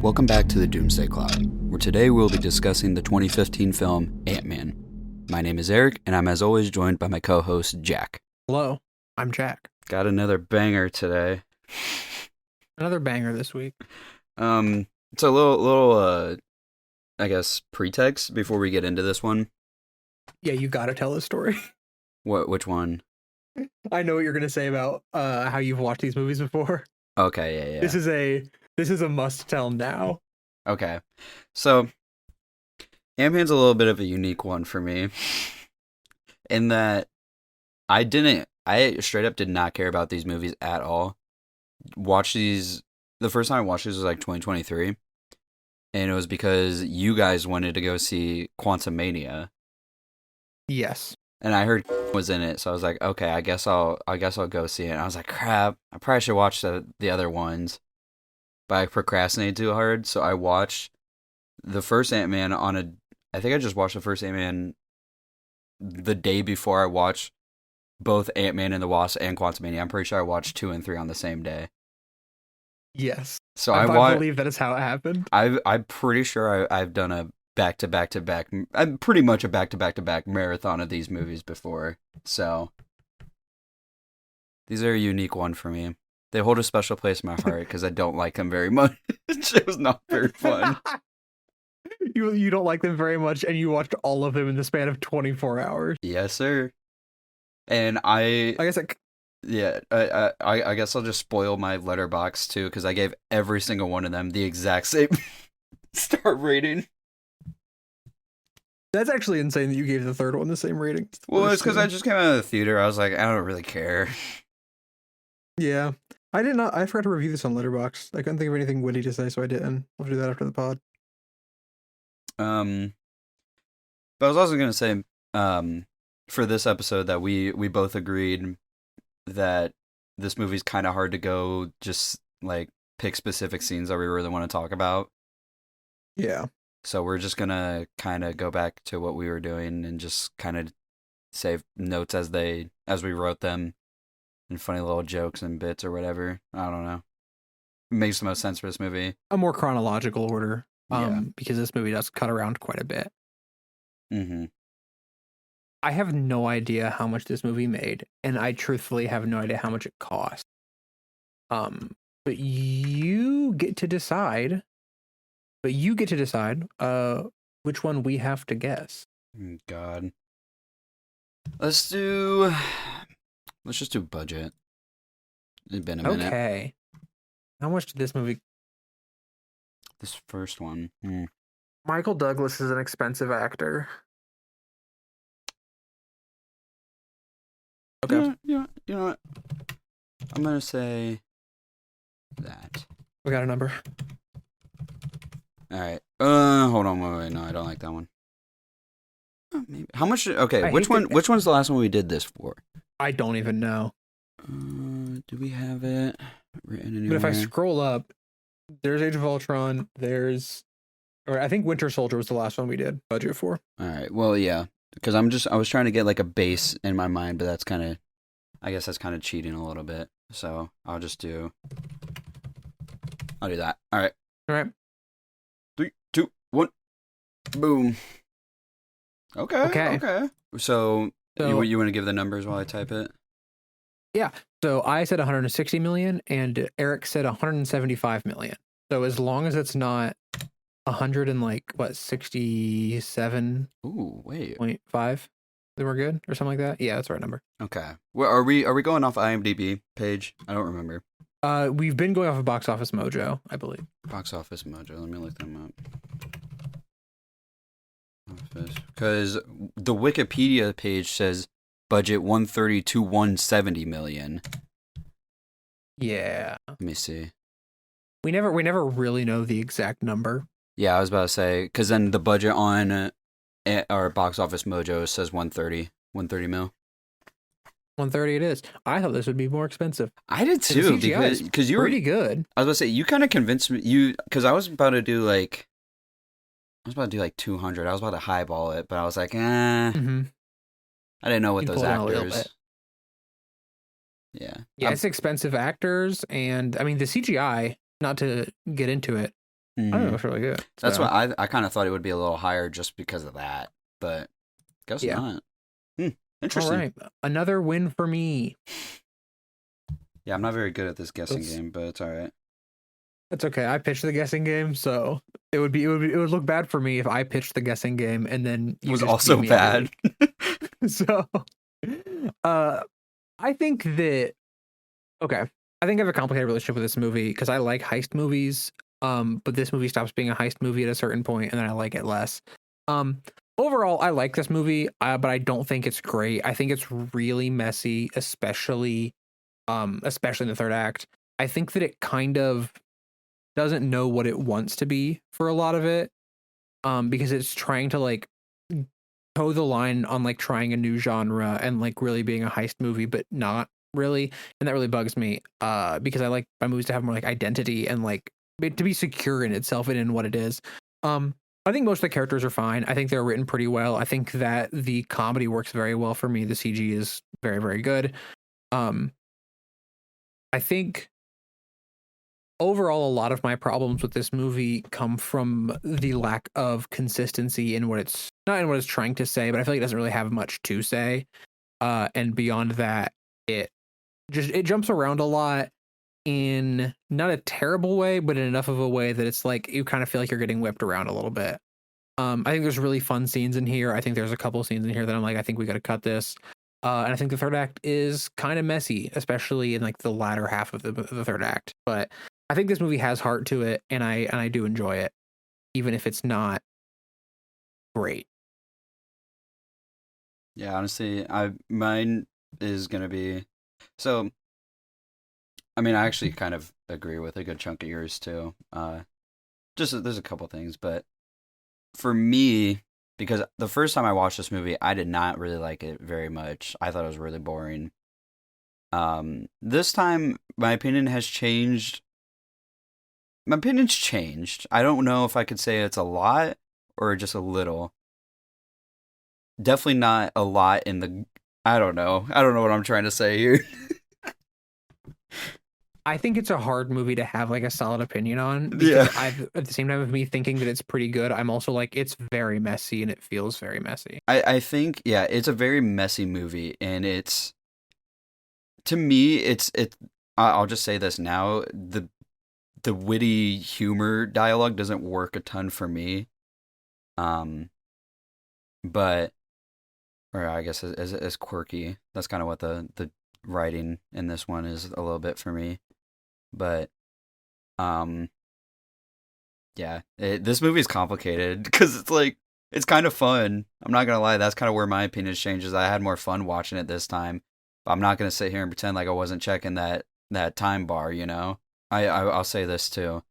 Welcome back to the Doomsday Clock, where today we'll be discussing the 2015 film Ant-Man. My name is Eric, and I'm as always joined by my co-host Jack. Hello, I'm Jack. Got another banger today. Another banger this week. It's a little I guess pretext before we get into this one. Yeah, you gotta tell the story. Which one? I know what you're gonna say about how you've watched these movies before. Okay, yeah. This is a must tell now. Okay, so Ant-Man's a little bit of a unique one for me, in that I straight up did not care about these movies at all. The first time I watched these was like 2023, and it was because you guys wanted to go see Quantumania. Yes. And I heard was in it, so I was like, okay, I guess I'll go see it. And I was like, crap, I probably should watch the other ones, but I procrastinated too hard, so I watched the first Ant-Man I think I just watched the first Ant-Man the day before I watched both Ant-Man and the Wasp and Quantumania. I'm pretty sure I watched 2 and 3 on the same day. Yes. So I believe that is how it happened. I'm pretty sure I've done a back-to-back-to-back. I'm pretty much a back-to-back-to-back marathon of these movies before. So these are a unique one for me. They hold a special place in my heart because I don't like them very much. It was not very fun. You don't like them very much, and you watched all of them in the span of 24 hours. Yes, sir. And I guess I guess I'll just spoil my letterbox too, because I gave every single one of them the exact same star rating. That's actually insane that you gave the third one the same rating. Well, it's because I just came out of the theater. I was like, I don't really care. Yeah. I forgot to review this on Letterboxd. I couldn't think of anything witty to say, so I didn't. I'll do that after the pod. But I was also gonna say, for this episode that we both agreed that this movie's kind of hard to go just like pick specific scenes that we really want to talk about. Yeah. So we're just gonna kind of go back to what we were doing and just kind of save notes as we wrote them, and funny little jokes and bits or whatever. I don't know. It makes the most sense for this movie. A more chronological order. Yeah. Because this movie does cut around quite a bit. Mm-hmm. I have no idea how much this movie made, and I truthfully have no idea how much it cost. But you get to decide. Which one we have to guess. God. Let's just do budget. It's been a minute. Okay. How much did this movie? This first one. Michael Douglas is an expensive actor. Okay. Yeah, you know what? I'm gonna say that. We got a number. All right. Hold on. Wait. No, I don't like that one. Maybe. How much? Okay. Which one's the last one we did this for? I don't even know. Do we have it written anywhere? But if I scroll up, there's Age of Ultron. I think Winter Soldier was the last one we did budget for. All right. Well, yeah, because I was trying to get like a base in my mind, but I guess that's kind of cheating a little bit. So I'll do that. All right. 3, 2, 1, boom. Okay. So you want to give the numbers while I type it? Yeah. So I said 160 million, and Eric said 175 million. So as long as it's not 67. Ooh, wait. 0.5, then we're good, or something like that. Yeah, that's the right number. Okay. Well, are we going off IMDb page? I don't remember. We've been going off of Box Office Mojo, I believe. Box Office Mojo. Let me look them up. Because the Wikipedia page says budget 130 to 170 million. Yeah. Let me see. We never really know the exact number. Yeah, I was about to say, because then the budget on our Box Office Mojo says 130 mil. 130 it is. I thought this would be more expensive. I did too, because you were pretty good. I was about to say, you kind of convinced me, because I was about to do like 200. I was about to highball it, but I was like, Mm-hmm. I didn't know what those actors. Yeah, it's expensive actors, and I mean the CGI. Not to get into it, I think it Mm. was really good. That's So what I kind of thought it would be a little higher just because of that, but guess yeah. not. Hmm. All Interesting. right, another win for me. Yeah, I'm not very good at this guessing That's game, but it's all right. that's okay. I pitched the guessing game, so it would look bad for me if I pitched the guessing game and then It you was just beat also me every bad. week. So, uh, I think that okay. I think I have a complicated relationship with this movie because I like heist movies. But this movie stops being a heist movie at a certain point, and then I like it less. Um, Overall, I like this movie, but I don't think it's great. I think it's really messy, especially in the third act. I think that it kind of doesn't know what it wants to be for a lot of it. Because it's trying to like toe the line on like trying a new genre and like really being a heist movie, but not really. And that really bugs me. Because I like my movies to have more like identity and like to be secure in itself and in what it is. Um, I think most of the characters are fine. I think they're written pretty well. I think that the comedy works very well for me. The CG is very, very good. Um, I think overall, a lot of my problems with this movie come from the lack of consistency in what it's not in what it's trying to say, but I feel like it doesn't really have much to say. And beyond that, it it jumps around a lot in not a terrible way, but in enough of a way that it's like you kind of feel like you're getting whipped around a little bit. I think there's really fun scenes in here. I think there's a couple scenes in here that I'm like, I think we got to cut this. And I think the third act is kind of messy, especially in like the latter half of the third act. But I think this movie has heart to it, and I do enjoy it, even if it's not great. Yeah, honestly, I mine is gonna be so. I mean, I actually kind of agree with a good chunk of yours too. Just there's a couple things, but for me, because the first time I watched this movie, I did not really like it very much. I thought it was really boring. This time my opinion has changed. My opinion's changed. I don't know if I could say it's a lot or just a little. Definitely not a lot in the. I don't know. I don't know what I'm trying to say here. I think it's a hard movie to have like a solid opinion on Yeah. because I've at the same time of me thinking that it's pretty good, I'm also like it's very messy and it feels very messy. I think yeah, it's a very messy movie, and it's to me I'll just say this now, the witty humor dialogue doesn't work a ton for me. Um, but or I guess as quirky. That's kind of what the writing in this one is a little bit for me. But um, yeah, this movie is complicated because it's like it's kind of fun. I'm not gonna lie, that's kind of where my opinion changes. I had more fun watching it this time, but I'm not gonna sit here and pretend like I wasn't checking that time bar. You know, I'll say this too.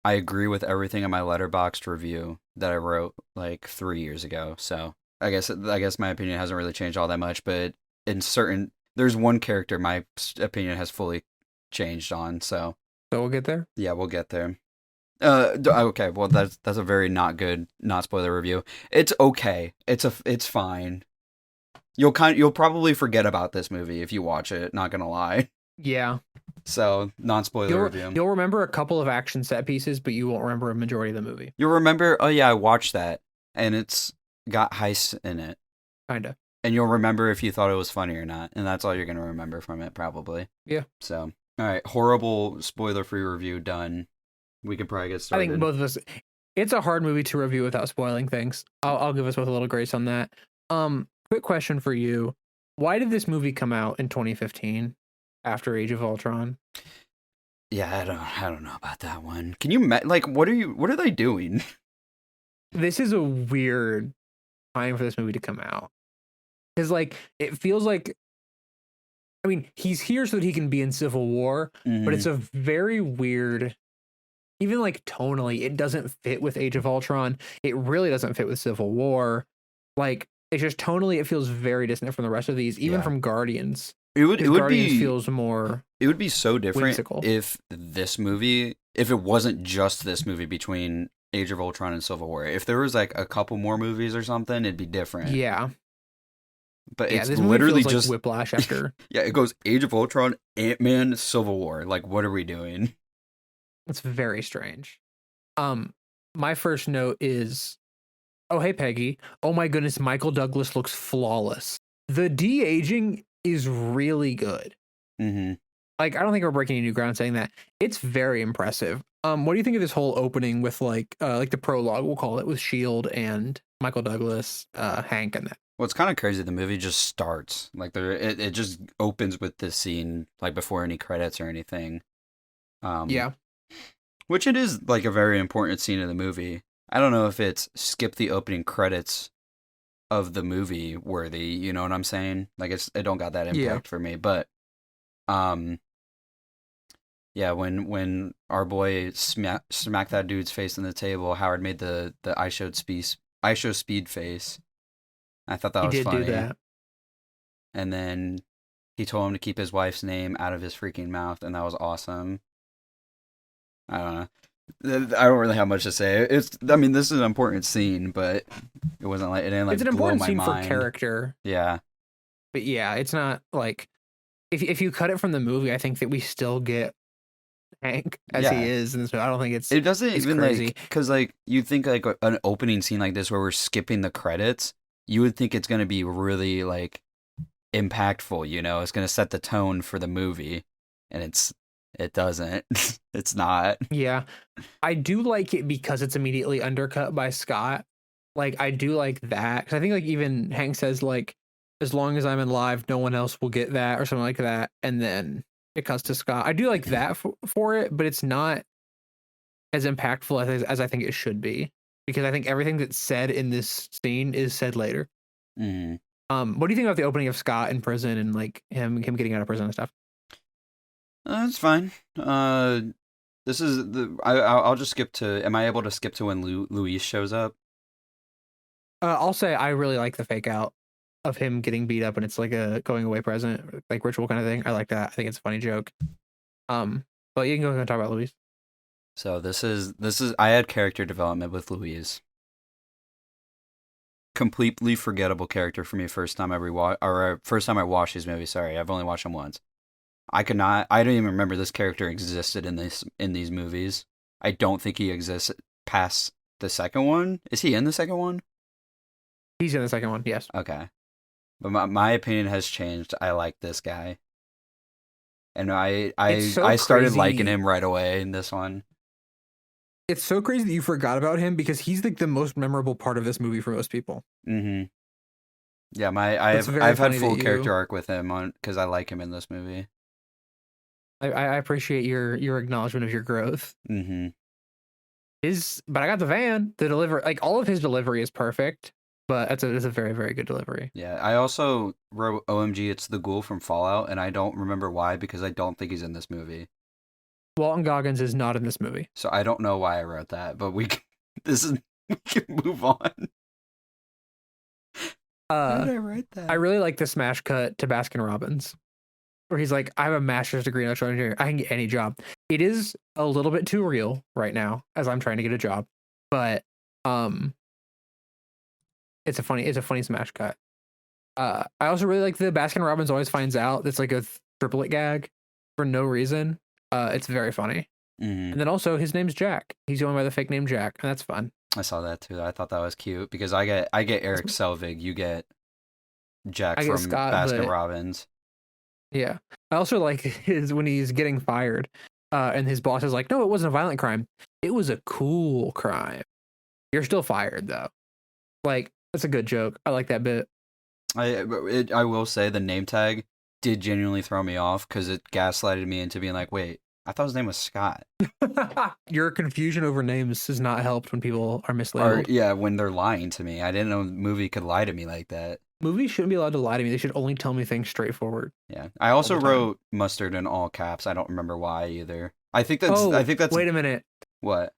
I agree with everything in my letterboxed review that I wrote like 3 years ago. So I guess my opinion hasn't really changed all that much, but in certain there's one character my opinion has fully changed on. So So we'll get there. yeah, we'll get there. Okay, well that's a very not good, not spoiler review. It's okay. It's fine. You'll probably forget about this movie if you watch it, not gonna lie. Yeah. So, non-spoiler review. You'll remember a couple of action set pieces, but you won't remember a majority of the movie. You'll remember, oh yeah, I watched that and it's got heists in it. Kinda. And you'll remember if you thought it was funny or not, and that's all you're going to remember from it probably. Yeah. So, all right, horrible spoiler-free review done. We can probably get I started. think both of us it's a hard movie to review without spoiling things. I'll give us both a little grace on that. Quick question for you. Why did this movie come out in 2015 after Age of Ultron? Yeah, I don't know about that one. Can you like what are they doing? This is a weird time for this movie to come out. Cuz like it feels like I mean, he's here so that he can be in Civil War, but it's a very weird even like tonally, it doesn't fit with Age of Ultron. It really doesn't fit with Civil War. Like it's just tonally, it feels very distant from the rest of these, even Yeah. from Guardians. It would Guardians be feels more. it would be so different whimsical. if if it wasn't just this movie between Age of Ultron and Civil War. If there was like a couple more movies or something, it'd be different. Yeah, But yeah. it's This movie literally feels just like Whiplash after. yeah. It goes Age of Ultron, Ant-Man, Civil War. Like, what are we doing? It's very strange. Um, my first note is, oh hey Peggy, oh my goodness, Michael Douglas looks flawless. The de-aging is really good. Mm-hmm. Like I don't think we're breaking any new ground saying that. It's very impressive. What do you think of this whole opening with like the prologue, we'll call it, with Shield and Michael Douglas, Hank, and that? Well, it's kind of crazy. The movie just starts like it just opens with this scene like before any credits or anything. Um, Yeah, which it is like a very important scene in the movie. I don't know if it's skip the opening credits of the movie worthy. You know what I'm saying? Like it don't got that yeah. impact for me. But um, yeah, when our boy smacked that dude's face in the table, Howard made the I show speed face. I thought that He was did do funny. that. And then he told him to keep his wife's name out of his freaking mouth, and that was awesome. I don't know. I don't really have much to say. I mean, this is an important scene, but it wasn't like it didn't It's like an blow important my scene for mind. character, Yeah, but yeah, it's not like if you cut it from the movie, I think that we still get Hank as he yeah. is, and so I don't think It doesn't it's even crazy. like because like you think like an opening scene like this where we're skipping the credits, you would think it's gonna be really like impactful. You know, it's gonna set the tone for the movie, and it doesn't. It's not. Yeah, I do like it because it's immediately undercut by Scott. Like I do like that because I think like even Hank says like, as long as I'm alive, no one else will get that or something like that, and then it cuts to Scott. I do like that for it, but it's not as impactful as I think it should be because I think everything that's said in this scene is said later. Mm. What do you think about the opening of Scott in prison and like him getting out of prison and stuff? It's fine. This is the I'll just skip to. Am I able to skip to when Luis shows up? I'll say I really like the fake out of him getting beat up and it's like a going away present, like ritual kind of thing. I like that. I think it's a funny joke. But you can go and talk about Luis. So this is I had character development with Louise. Completely forgettable character for me first time I rewatch or first time I watched these movies. Sorry, I've only watched them once. I don't even remember this character existed in these movies. I don't think he exists past the second one. Is he in the second one? He's in the second one, yes. Okay. But my opinion has changed. I like this guy. And It's so I started liking crazy. him right away in this one. It's so crazy that you forgot about him because he's like the most memorable part of this movie for most people. Mm-hmm. Yeah, That's very I've had funny that full you. character arc with him on because I like him in this movie. I appreciate your acknowledgement of your growth. Mm-hmm. But I got the van. The deliver, like all of his delivery is perfect. But it's a very very good delivery. Yeah, I also wrote OMG, it's the ghoul from Fallout, and I don't remember why because I don't think he's in this movie. Walton Goggins is not in this movie. So I don't know why I wrote that, but this is we can move on. Why did I write I that? really like the smash cut to Baskin Robbins, where he's like, I have a master's degree in electrical engineering. I can get any job. It is a little bit too real right now as I'm trying to get a job. But um it's a funny smash cut. I also really like the Baskin Robbins always finds out that's like a triplet gag for no reason. It's very funny. Mm-hmm. And then also his name's Jack. He's going by the fake name Jack, and that's fun. I saw that too. I thought that was cute because I get Eric Selvig, you get Jack I get from Scott, Baskin but Robbins. yeah. I also like his when he's getting fired, and his boss is like, "No, it wasn't a violent crime. It was a cool crime. You're still fired though." Like that's a good joke. I like that bit. I will say the name tag did genuinely throw me off because it gaslighted me into being like, wait, I thought his name was Scott. Your confusion over names has not helped when people are Or mislabeled. yeah, when they're lying to me, I didn't know the movie could lie to me like that. Movies shouldn't be allowed to lie to me. They should only tell me things straightforward Yeah, I all also the time. wrote mustard in all caps. I don't remember why either. I Oh, think that's wait a minute. what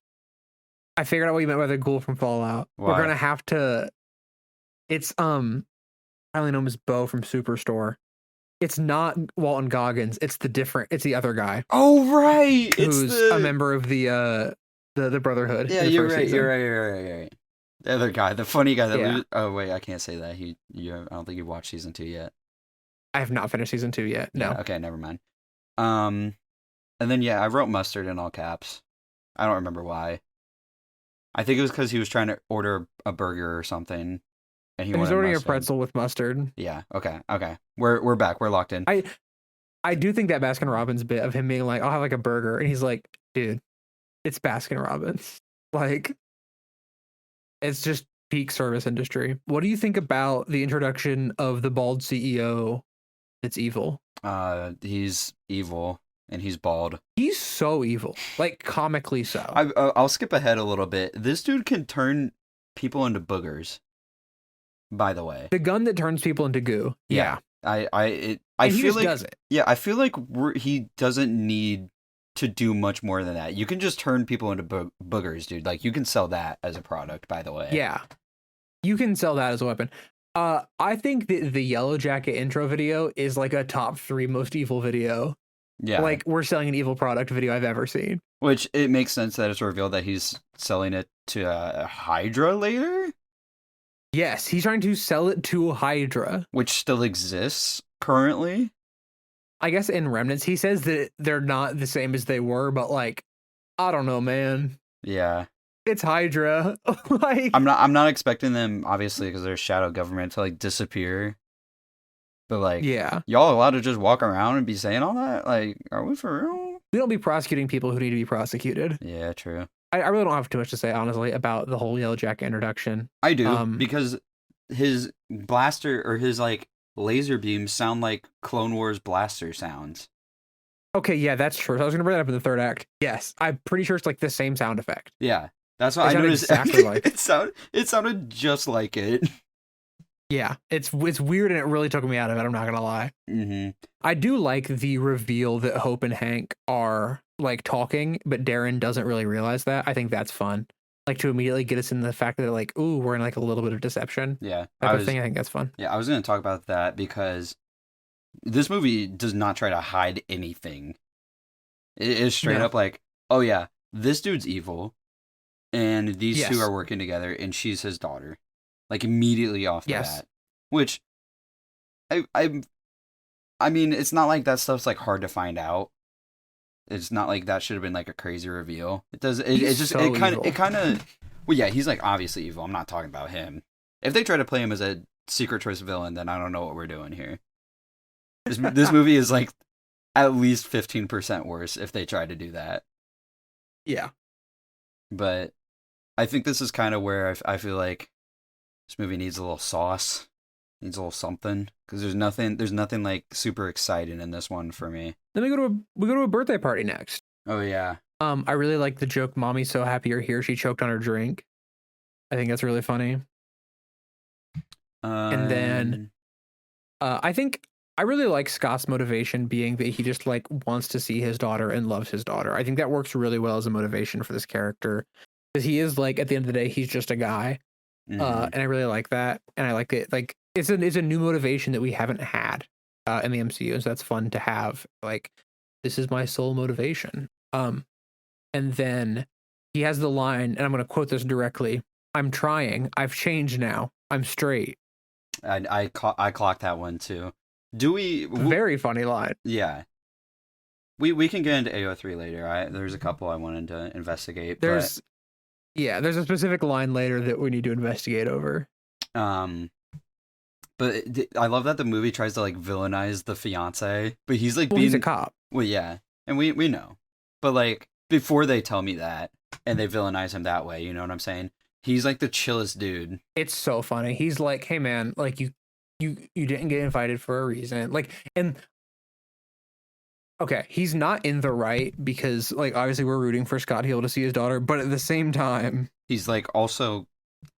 I figured out what you meant by the ghoul from Fallout. We're why. gonna have to. It's I only know him as Bo from Superstore. It's not Walton Goggins. It's the other guy Oh right, it's who's a the member of the Brotherhood yeah. in the You're first right. season. You're right. The other guy, the funny guy that Yeah, oh wait, I can't say that. I don't think you watched season 2 yet. I have not finished season 2 yet. Yeah. No. Okay. Never mind. Um, and then yeah, I wrote mustard in all caps. I don't remember why. I think it was because he was trying to order a burger or something, and he And he's wanted ordering a mustard. pretzel with mustard. Yeah. Okay. Okay. We're back. We're locked in. I do think that Baskin Robbins bit of him being like, I'll have like a burger. And he's like, dude, it's Baskin Robbins. Like, it's just peak service industry. What do you think about the introduction of the bald CEO that's evil? He's evil and he's bald. He's so evil, like comically so. I'll skip ahead a little bit. This dude can turn people into boogers. By the way, The gun that turns people into goo. Yeah. I And he feel just like does it. yeah, I feel like he doesn't need to do much more than that. You can just turn people into boogers, dude. Like you can sell that as a product. By the way, Yeah. You can sell that as a weapon. I think that the Yellow Jacket intro video is like a top 3 most evil video. yeah. Like we're selling an evil product video I've ever seen. Which it makes sense that it's revealed that he's selling it to Hydra later, Yes, he's trying to sell it to Hydra. which still exists currently. I guess in Remnants, he says that they're not the same as they were, but like, I don't know, man. Yeah. It's Hydra. Like, I'm not expecting them, obviously, because they're shadow government, to like disappear. But like, yeah. y'all allowed to just walk around and be saying all that? Like, are we for real? We don't be prosecuting people who need to be prosecuted. Yeah, true. I really don't have too much to say, honestly, about the whole Yellow Jacket introduction. I do, because his blaster or his like laser beams sound like Clone Wars blaster sounds. Okay, yeah, that's true. So I was going to bring that up in the third act. Yes, I'm pretty sure it's like the same sound effect. Yeah, that's what It I sounded noticed. exactly like it sounded just like it. Yeah, it's weird and it really took me out of it. I'm not gonna lie. Mm-hmm. I do like the reveal that Hope and Hank are like talking, but Darren doesn't really realize that. I think that's fun. Like to immediately get us in the fact that they're like, ooh, we're in like a little bit of deception. Yeah, Type of thing. I think that's fun. Yeah, I was going to talk about that because this movie does not try to hide anything. It is straight up like, oh yeah, this dude's evil, and these two are working together, and she's his daughter. Like immediately off the bat, which I mean, it's not like that stuff's like hard to find out. It's not like that should have been like a crazy reveal. It does. It kind of. Well, yeah, he's like obviously evil. I'm not talking about him. If they try to play him as a secret choice villain, then I don't know what we're doing here. This movie is like at least 15% worse if they try to do that. Yeah, but I think this is kind of where I feel like this movie needs a little sauce, needs a little something, because there's nothing like super exciting in this one for me. Then we go to a birthday party next. Oh yeah. I really like the joke. Mommy's so happy you're here. She choked on her drink. I think that's really funny. And then, I think I really like Scott's motivation being that he just like wants to see his daughter and loves his daughter. I think that works really well as a motivation for this character, because he is like at the end of the day he's just a guy. And I really like that, and I like it. Like it's a new motivation that we haven't had in the MCU, and so that's fun to have. Like this is my sole motivation. And then he has the line, and I'm going to quote this directly: "I'm trying. I've changed now. I'm straight." I clocked that one too. Do we? Very funny line. Yeah. We can get into AO3 later. There's a couple I wanted to investigate. There's a specific line later that we need to investigate over. But I love that the movie tries to like villainize the fiance, but he's like he's a cop. Well, yeah, and we know, but like before they tell me that and they villainize him that way, you know what I'm saying? He's like the chillest dude. It's so funny. He's like, hey man, like you didn't get invited for a reason. Like, and okay, he's not in the right because like obviously we're rooting for Scott Hill to see his daughter, but at the same time, he's like also,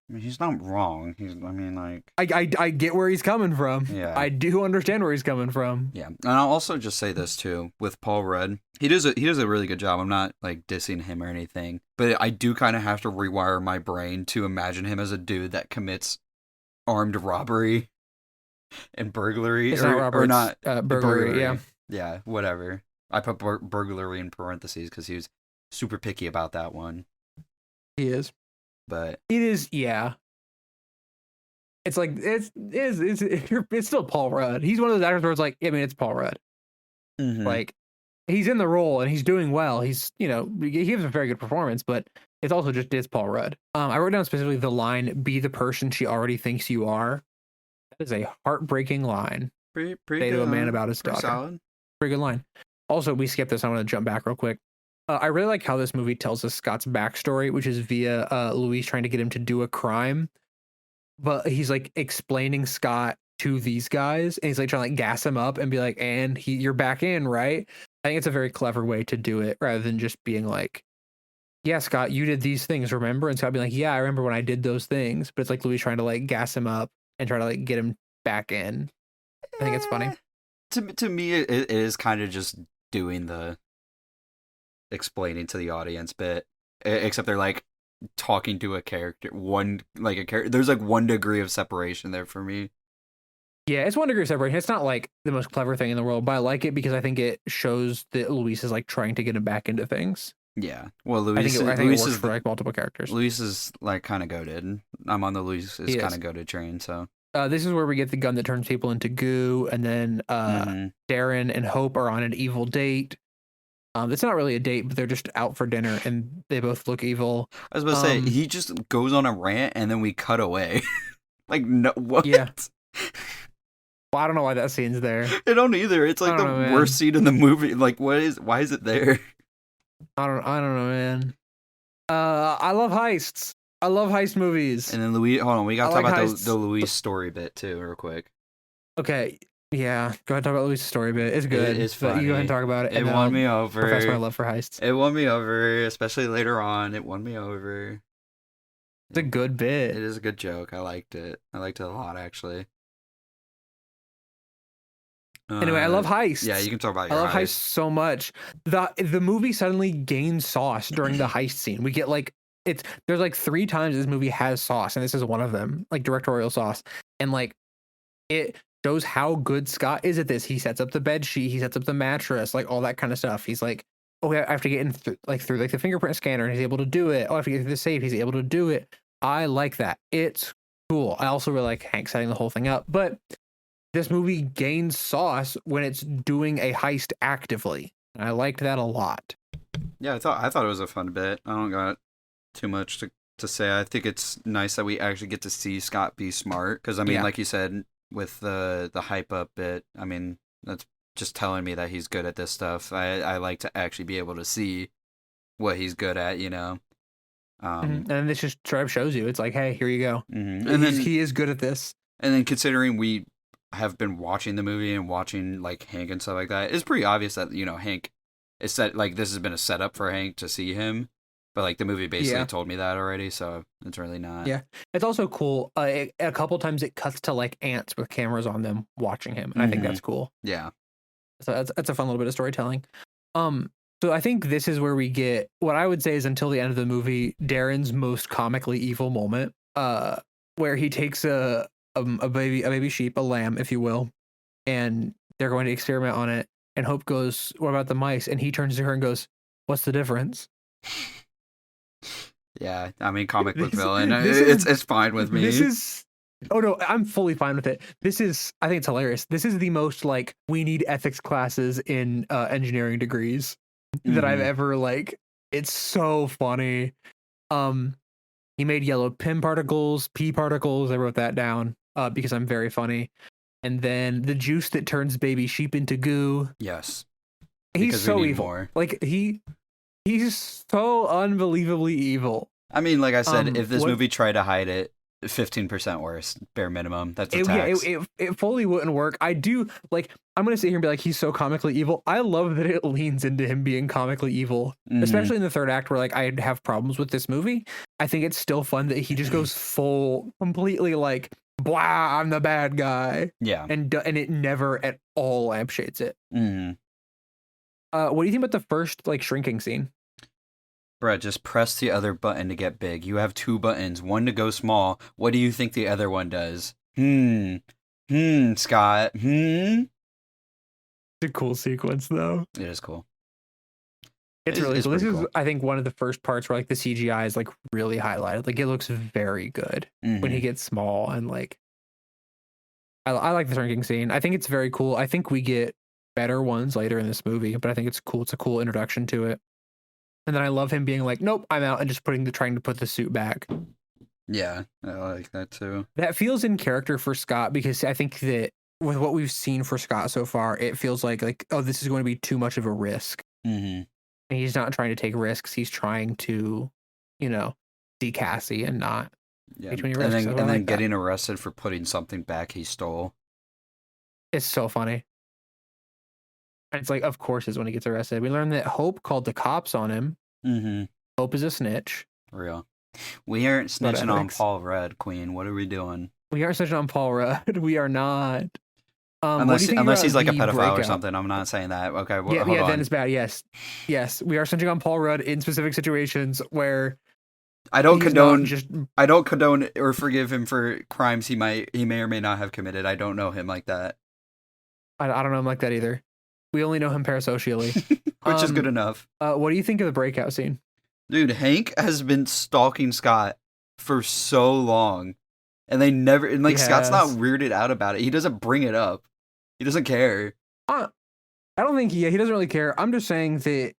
I mean, he's not wrong. I get where he's coming from. Yeah, I do understand where he's coming from. Yeah, and I'll also just say this too with Paul Rudd. He does a really good job. I'm not like dissing him or anything, but I do kind of have to rewire my brain to imagine him as a dude that commits armed robbery and burglary, it's or not burglary. Yeah, whatever. I put burglary in parentheses because he was super picky about that one. He is. But it is, yeah. It's like it's still Paul Rudd. He's one of those actors where it's like, I mean, it's Paul Rudd. Mm-hmm. Like he's in the role and he's doing well. He's, you know, he gives a very good performance, but it's also just is Paul Rudd. I wrote down specifically the line, "Be the person she already thinks you are." That is a heartbreaking line. Pretty Say good, to a man huh? about his Pretty daughter. solid. Pretty good line. Also, we skipped this. I want to jump back real quick. I really like how this movie tells us Scott's backstory, which is via Louise trying to get him to do a crime, but he's like explaining Scott to these guys, and he's like trying to like gas him up and be like, "And you're back in, right?" I think it's a very clever way to do it, rather than just being like, "Yeah, Scott, you did these things, remember?" And Scott being like, "Yeah, I remember when I did those things." But it's like Louise trying to like gas him up and try to like get him back in. I think it's funny. To me, it is kind of just doing the explaining to the audience bit, except they're like talking to a character. There's like 1 degree of separation there for me. Yeah, it's 1 degree of separation. It's not like the most clever thing in the world, but I like it because I think it shows that Luis is like trying to get him back into things. Yeah. Well, I think it works for like multiple characters. Luis is like kind of goated. I'm on the Luis is kind of goated train. So this is where we get the gun that turns people into goo, and then Darren and Hope are on an evil date. It's not really a date, but they're just out for dinner, and they both look evil. I was about to say, he just goes on a rant, and then we cut away. Like, no, what? Yeah. Well, I don't know why that scene's there. I don't either. It's like the worst scene in the movie. Like, why is it there? I don't know, man. I love heists. I love heist movies. And then hold on, we gotta talk about the Luis story bit too, real quick. Okay, yeah, go ahead and talk about Luis' story bit. It's good. It's funny. You go ahead and talk about it. It won me over. Profess my love for heists. It won me over, especially later on. It won me over. It's a good bit. It is a good joke. I liked it. I liked it a lot, actually. Anyway, I love heists. Yeah, you can talk about your I love heists so much. The movie suddenly gains sauce during the heist scene. We get like there's like 3 times this movie has sauce, and this is one of them, like directorial sauce. And like it shows how good Scott is at this. He sets up the bed sheet, he sets up the mattress, like all that kind of stuff. He's like, oh, I have to get in through the fingerprint scanner, and he's able to do it. Oh, I have to get through the safe, he's able to do it. I like that. It's cool. I also really like Hank setting the whole thing up, but this movie gains sauce when it's doing a heist actively. And I liked that a lot. Yeah, I thought it was a fun bit. I don't got too much to say. I think it's nice that we actually get to see Scott be smart. Because, I mean, like you said, with the hype up bit, I mean, that's just telling me that he's good at this stuff. I like to actually be able to see what he's good at, you know? And this just sort of shows you. It's like, hey, here you go. And then he is good at this. And then considering we have been watching the movie and watching like Hank and stuff like that, it's pretty obvious that, you know, Hank is set, like this has been a setup for Hank to see him, but like the movie basically told me that already, so it's really not. Yeah, it's also cool. A couple times it cuts to like ants with cameras on them watching him, and I think that's cool. Yeah, so that's a fun little bit of storytelling. So I think this is where we get what I would say is, until the end of the movie, Darren's most comically evil moment, where he takes a baby sheep, a lamb, if you will, and they're going to experiment on it. And Hope goes, "What about the mice?" And he turns to her and goes, "What's the difference?" Yeah, I mean, comic book villain. It's fine with me. Oh no, I'm fully fine with it. I think it's hilarious. This is the most like we need ethics classes in engineering degrees that I've ever like. It's so funny. He made yellow Pym particles, P particles. I wrote that down because I'm very funny. And then the juice that turns baby sheep into goo. Yes. He's so evil. More. Like he's so unbelievably evil. I mean, like I said, if this movie tried to hide it, 15% worse, bare minimum. That's a tax. It fully wouldn't work. I do like. I'm gonna sit here and be like, he's so comically evil. I love that it leans into him being comically evil, especially in the third act, where like I have problems with this movie. I think it's still fun that he just goes full, completely like, blah, I'm the bad guy. Yeah, and it never at all lampshades it. What do you think about the first like shrinking scene? Bruh, just press the other button to get big. You have 2 buttons, one to go small. What do you think the other one does? Scott. It's a cool sequence, though. It is cool. It's really cool. This is, I think, one of the first parts where like the CGI is like really highlighted. Like it looks very good when he gets small, and like I like the shrinking scene. I think it's very cool. I think we get better ones later in this movie, but I think it's cool. It's a cool introduction to it. And then I love him being like, "Nope, I'm out," and just trying to put the suit back. Yeah, I like that too. That feels in character for Scott because I think that with what we've seen for Scott so far, it feels like oh, this is going to be too much of a risk. Mm-hmm. And he's not trying to take risks. He's trying to, you know, see Cassie and not Yeah, take too many risks. and So I then like that. getting arrested for putting something back he stole. It's so funny. And it's like, of course, is when he gets arrested. We learn that Hope called the cops on him. Mm-hmm. Hope is a snitch. Real. We aren't About snitching on ethics. Paul Rudd, Queen. What are we doing? We aren't snitching on Paul Rudd. We are not. What do you think Unless about he's like a the pedophile or breakout? something. I'm not saying that. Okay, well, Yeah, hold yeah, on. then it's bad. Yes, yes, we are snitching on Paul Rudd in specific situations where I don't he's not condone. just. I don't condone or forgive him for crimes he may or may not have committed. I don't know him like that, I don't know him like that either. We only know him parasocially, which is good enough. What do you think of the breakout scene? Dude, Hank has been stalking Scott for so long, and they never. And like Scott's not weirded out about it. He doesn't bring it up. He doesn't care. I don't think he doesn't really care. I'm just saying that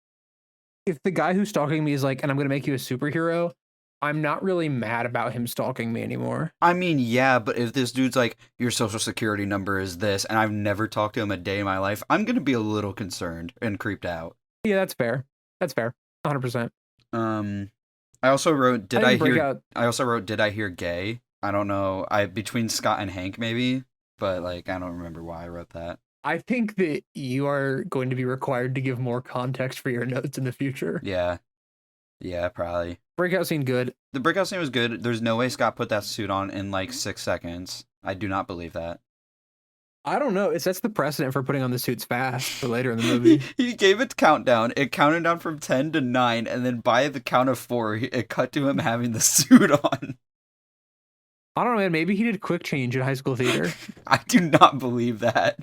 if the guy who's stalking me is like, and I'm gonna make you a superhero, I'm not really mad about him stalking me anymore. I mean, yeah, but if this dude's like, your social security number is this, and I've never talked to him a day in my life, I'm gonna be a little concerned and creeped out. Yeah, that's fair. That's fair. 100%. I also wrote, did I hear? Out... I also wrote, did I hear gay? I don't know. Between Scott and Hank maybe, but like I don't remember why I wrote that. I think that you are going to be required to give more context for your notes in the future. Yeah, probably. Breakout scene good. The breakout scene was good. There's no way Scott put that suit on in like 6 seconds. I do not believe that. I don't know. It sets the precedent for putting on the suits fast for later in the movie. He gave it countdown. It counted down from 10 to 9, and then by the count of 4, it cut to him having the suit on. I don't know, man. Maybe he did quick change in high school theater. I do not believe that.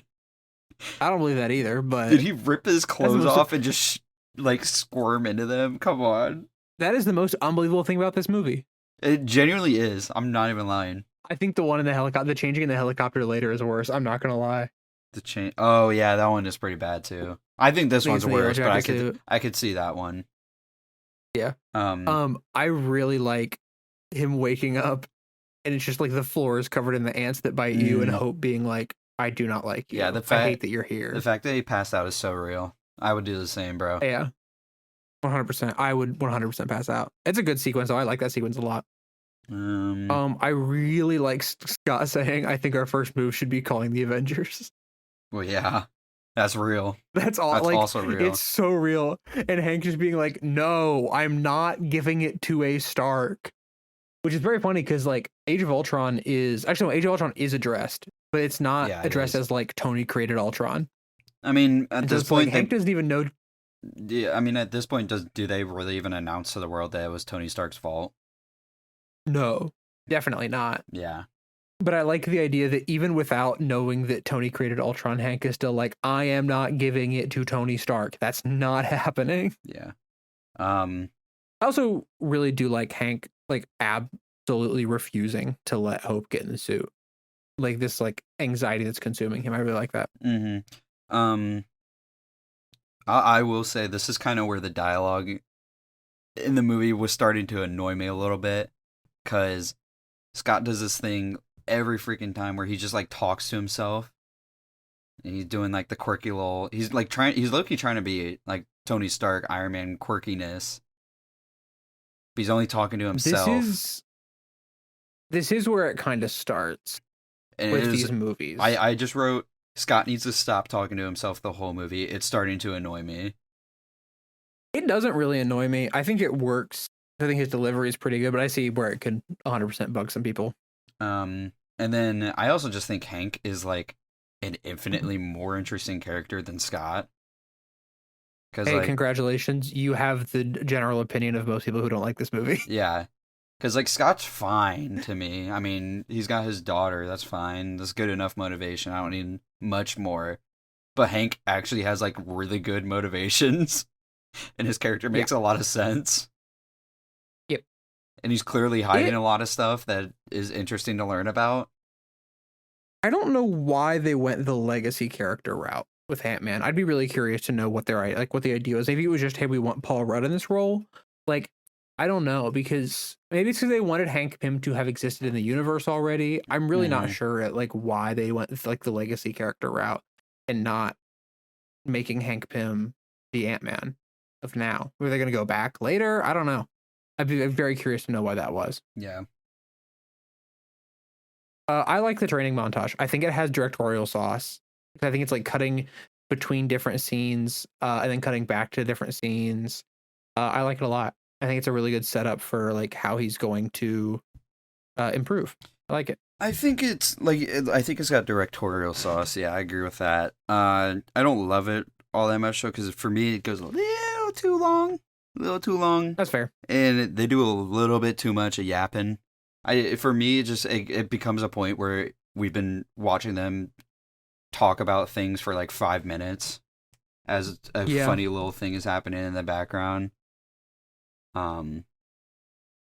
I don't believe that either, but... Did he rip his clothes off and just, like, squirm into them? Come on. That is the most unbelievable thing about this movie. It genuinely is. I'm not even lying. I think the one in the helicopter, the changing in the helicopter later is worse. I'm not going to lie. The change. Oh, yeah, that one is pretty bad, too. I think this one's worse, but I could see that one. Yeah. I really like him waking up and it's just like the floor is covered in the ants that bite you and Hope being like, I do not like you. Yeah, I hate that you're here. The fact that he passed out is so real. I would do the same, bro. Yeah. 100%. I would 100% pass out. It's a good sequence, though. I like that sequence a lot. I really like Scott saying, I think our first move should be calling the Avengers. Well, yeah. That's real. That's all. That's like, also real. It's so real. And Hank just being like, no, I'm not giving it to a Stark. Which is very funny because, like, Age of Ultron is... Actually, no, Age of Ultron is addressed. But it's not addressed as, like, Tony created Ultron. I mean, at this point... Hank doesn't even know... Yeah, I mean, at this point, do they really even announce to the world that it was Tony Stark's fault? No, definitely not. Yeah. But I like the idea that even without knowing that Tony created Ultron, Hank is still like, I am not giving it to Tony Stark. That's not happening. Yeah. I also really do like Hank, like, absolutely refusing to let Hope get in the suit. Like, this, like, anxiety that's consuming him. I really like that. Mm-hmm. I will say this is kind of where the dialogue in the movie was starting to annoy me a little bit, because Scott does this thing every freaking time where he just like talks to himself, and he's doing like the quirky little. He's low-key trying to be like Tony Stark, Iron Man quirkiness, but he's only talking to himself. This is where it kind of starts with these movies. I just wrote, Scott needs to stop talking to himself the whole movie. It's starting to annoy me. It doesn't really annoy me. I think it works. I think his delivery is pretty good, but I see where it could 100% bug some people. And then I also just think Hank is like an infinitely more interesting character than Scott. Hey, like, congratulations. You have the general opinion of most people who don't like this movie. Yeah. Because, like, Scott's fine to me. I mean, he's got his daughter. That's fine. That's good enough motivation. I don't need much more. But Hank actually has, like, really good motivations. And his character makes a lot of sense. Yep. And he's clearly hiding a lot of stuff that is interesting to learn about. I don't know why they went the legacy character route. with Ant-Man. I'd be really curious to know what what the idea was. Maybe it was just, hey, we want Paul Rudd in this role. Like, I don't know, because maybe it's because they wanted Hank Pym to have existed in the universe already. I'm really not Hmm. sure at like why they went with like the legacy character route and not making Hank Pym the Ant-Man of now. Were they going to go back later? I don't know. I'd be very curious to know why that was. Yeah. I like the training montage. I think it has directorial sauce. I think it's like cutting between different scenes and then cutting back to different scenes. I like it a lot. I think it's a really good setup for like how he's going to improve. I like it. I think it's I think it's got directorial sauce. Yeah, I agree with that. I don't love it all that much though, because for me it goes a little too long, That's fair. and they do a little bit too much of yapping. For me, it becomes a point where we've been watching them talk about things for like 5 minutes as a Yeah. funny little thing is happening in the background. Um,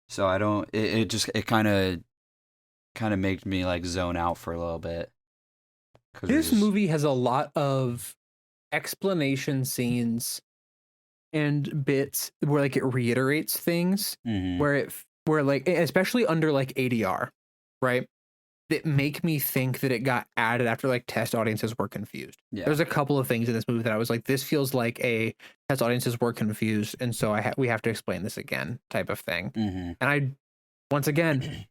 so I don't. It kind of makes me like zone out for a little bit because we're This just. movie has a lot of explanation scenes and bits where like it reiterates things Hmm. where like especially under like ADR, right? That make me think that it got added after like test audiences were confused. Yeah. There's a couple of things in this movie that I was like, this feels like a test audiences were confused, and so we have to explain this again type of thing. Hmm. And I, once again,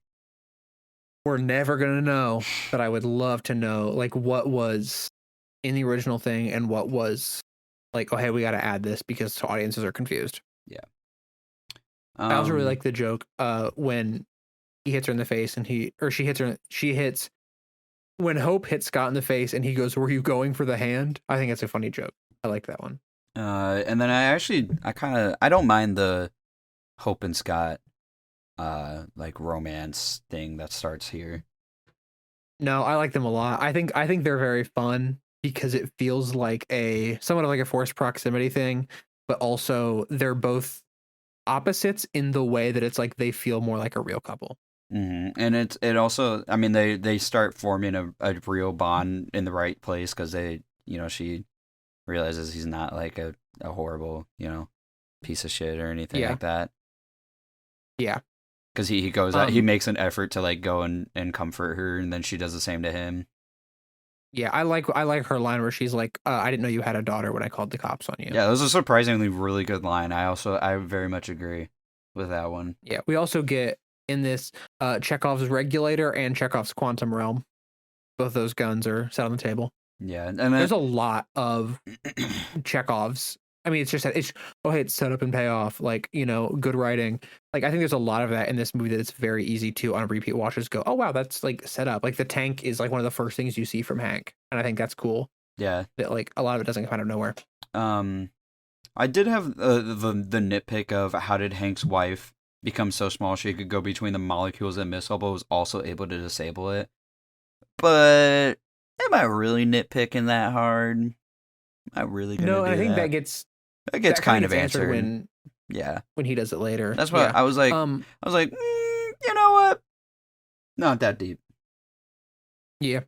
we're never gonna know, but I would love to know like what was in the original thing and what was like, oh hey, we got to add this because audiences are confused. Yeah. I also really Um. like the joke when he hits her in the face and she hits when Hope hits Scott in the face and he goes, "Were you going for the hand?" I think it's a funny joke. I like that one. And then I don't mind the Hope and Scott like romance thing that starts here. No, I like them a lot. I think they're very fun because it feels like a somewhat of like a forced proximity thing, but also they're both opposites in the way that it's like they feel more like a real couple. And it also, I mean, they start forming a real bond in the right place because she realizes he's not like a horrible piece of shit or anything Yeah. like that. Yeah. Because he goes out, he Um makes an effort to like go and comfort her, and then she does the same to him. yeah, I like her line where she's like, I didn't know you had a daughter when I called the cops on you. Yeah, that was a surprisingly really good line. I very much agree with that one. Yeah. We also get in this Chekhov's regulator and Chekhov's quantum realm. Both those guns are set on the table. Yeah, and then There's a lot of Chekhov's. I mean, it's oh hey, it's set up and pay off. Like good writing. Like I think there's a lot of that in this movie that it's very easy to on repeat watches go, oh wow, that's like set up. Like the tank is like one of the first things you see from Hank, and I think that's cool. yeah, That like a lot of it doesn't come out of nowhere. um, I did have the nitpick of how did Hank's wife become so small she could go between the molecules and missile, but was also able to disable it. But am I really nitpicking that hard? Am I really gonna No, and I do think that? That gets that kind kind of of gets answered answered. Yeah, when he does it later. that's what Yeah. I was like. Um. You know what? Not that deep. Yeah.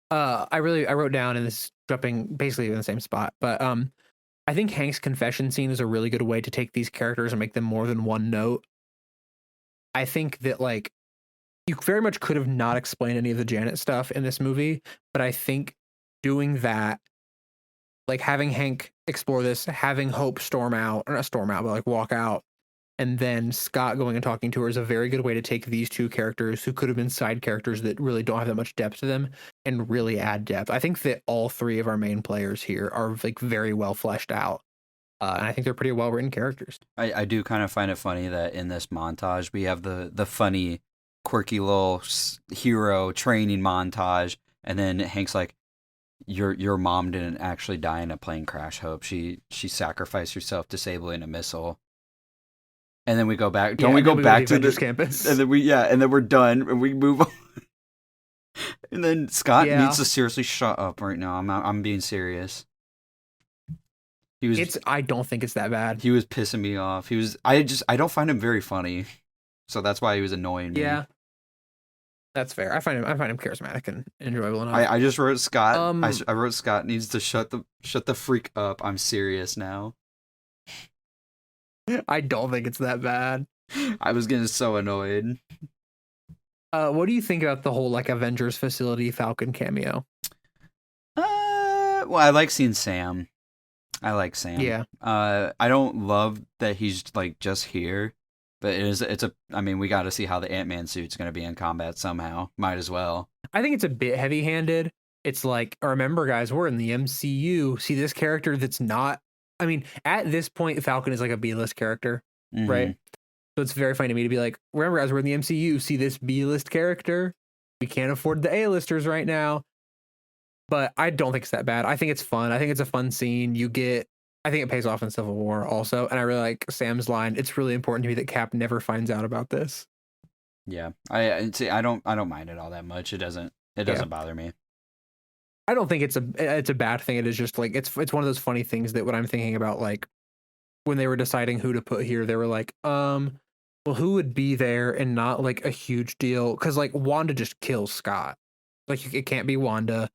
I wrote down in this jumping basically in the same spot, but I think Hank's confession scene is a really good way to take these characters and make them more than one note. I think that like you very much could have not explained any of the Janet stuff in this movie, but I think doing that, like having Hank explore this, having Hope storm out, or not storm out, but like walk out, and then Scott going and talking to her is a very good way to take these two characters who could have been side characters that really don't have that much depth to them and really add depth. I think that all three of our main players here are like very well fleshed out. And I think they're pretty well written characters. I do kind of find it funny that in this montage we have the funny, quirky little hero training montage, and then Hank's like, "Your mom didn't actually die in a plane crash, Hope. She sacrificed herself disabling a missile." And then we go back. Don't Yeah, we and go then we go to back to Avengers the? Campus. And then we're done, and we move on. And then Scott Yeah, needs to seriously shut up right now. I'm being serious. He was I don't think it's that bad. he was pissing me off. I don't find him very funny. So that's why he was annoying me. Yeah. That's fair. I find him charismatic and enjoyable enough. I just wrote Scott. Um, I wrote Scott needs to shut the freak up. I'm serious now. I don't think it's that bad. I was getting so annoyed. What do you think about the whole like Avengers facility Falcon cameo? Well, I like seeing Sam. I like Sam. Yeah, I don't love that he's like just here, but it's a. I mean, we got to see how the Ant-Man suit's gonna be in combat somehow. Might as well. I think it's a bit heavy-handed. It's like, remember, guys, we're in the MCU. See this character that's not. I mean, at this point, Falcon is like a B-list character, Mm-hmm. right? So it's very funny to me to be like, remember, guys, we're in the MCU. See this B-list character. We can't afford the A-listers right now. But I don't think it's that bad. I think it's fun. I think it's a fun scene. I think it pays off in Civil War also. And I really like Sam's line. It's really important to me that Cap never finds out about this. Yeah. I see. I don't mind it all that much. It Yeah. doesn't bother me. I don't think it's a bad thing. It is just like it's one of those funny things that when I'm thinking about like when they were deciding who to put here, they were like, well, who would be there and not like a huge deal? Because like Wanda just kills Scott. Like it can't be Wanda.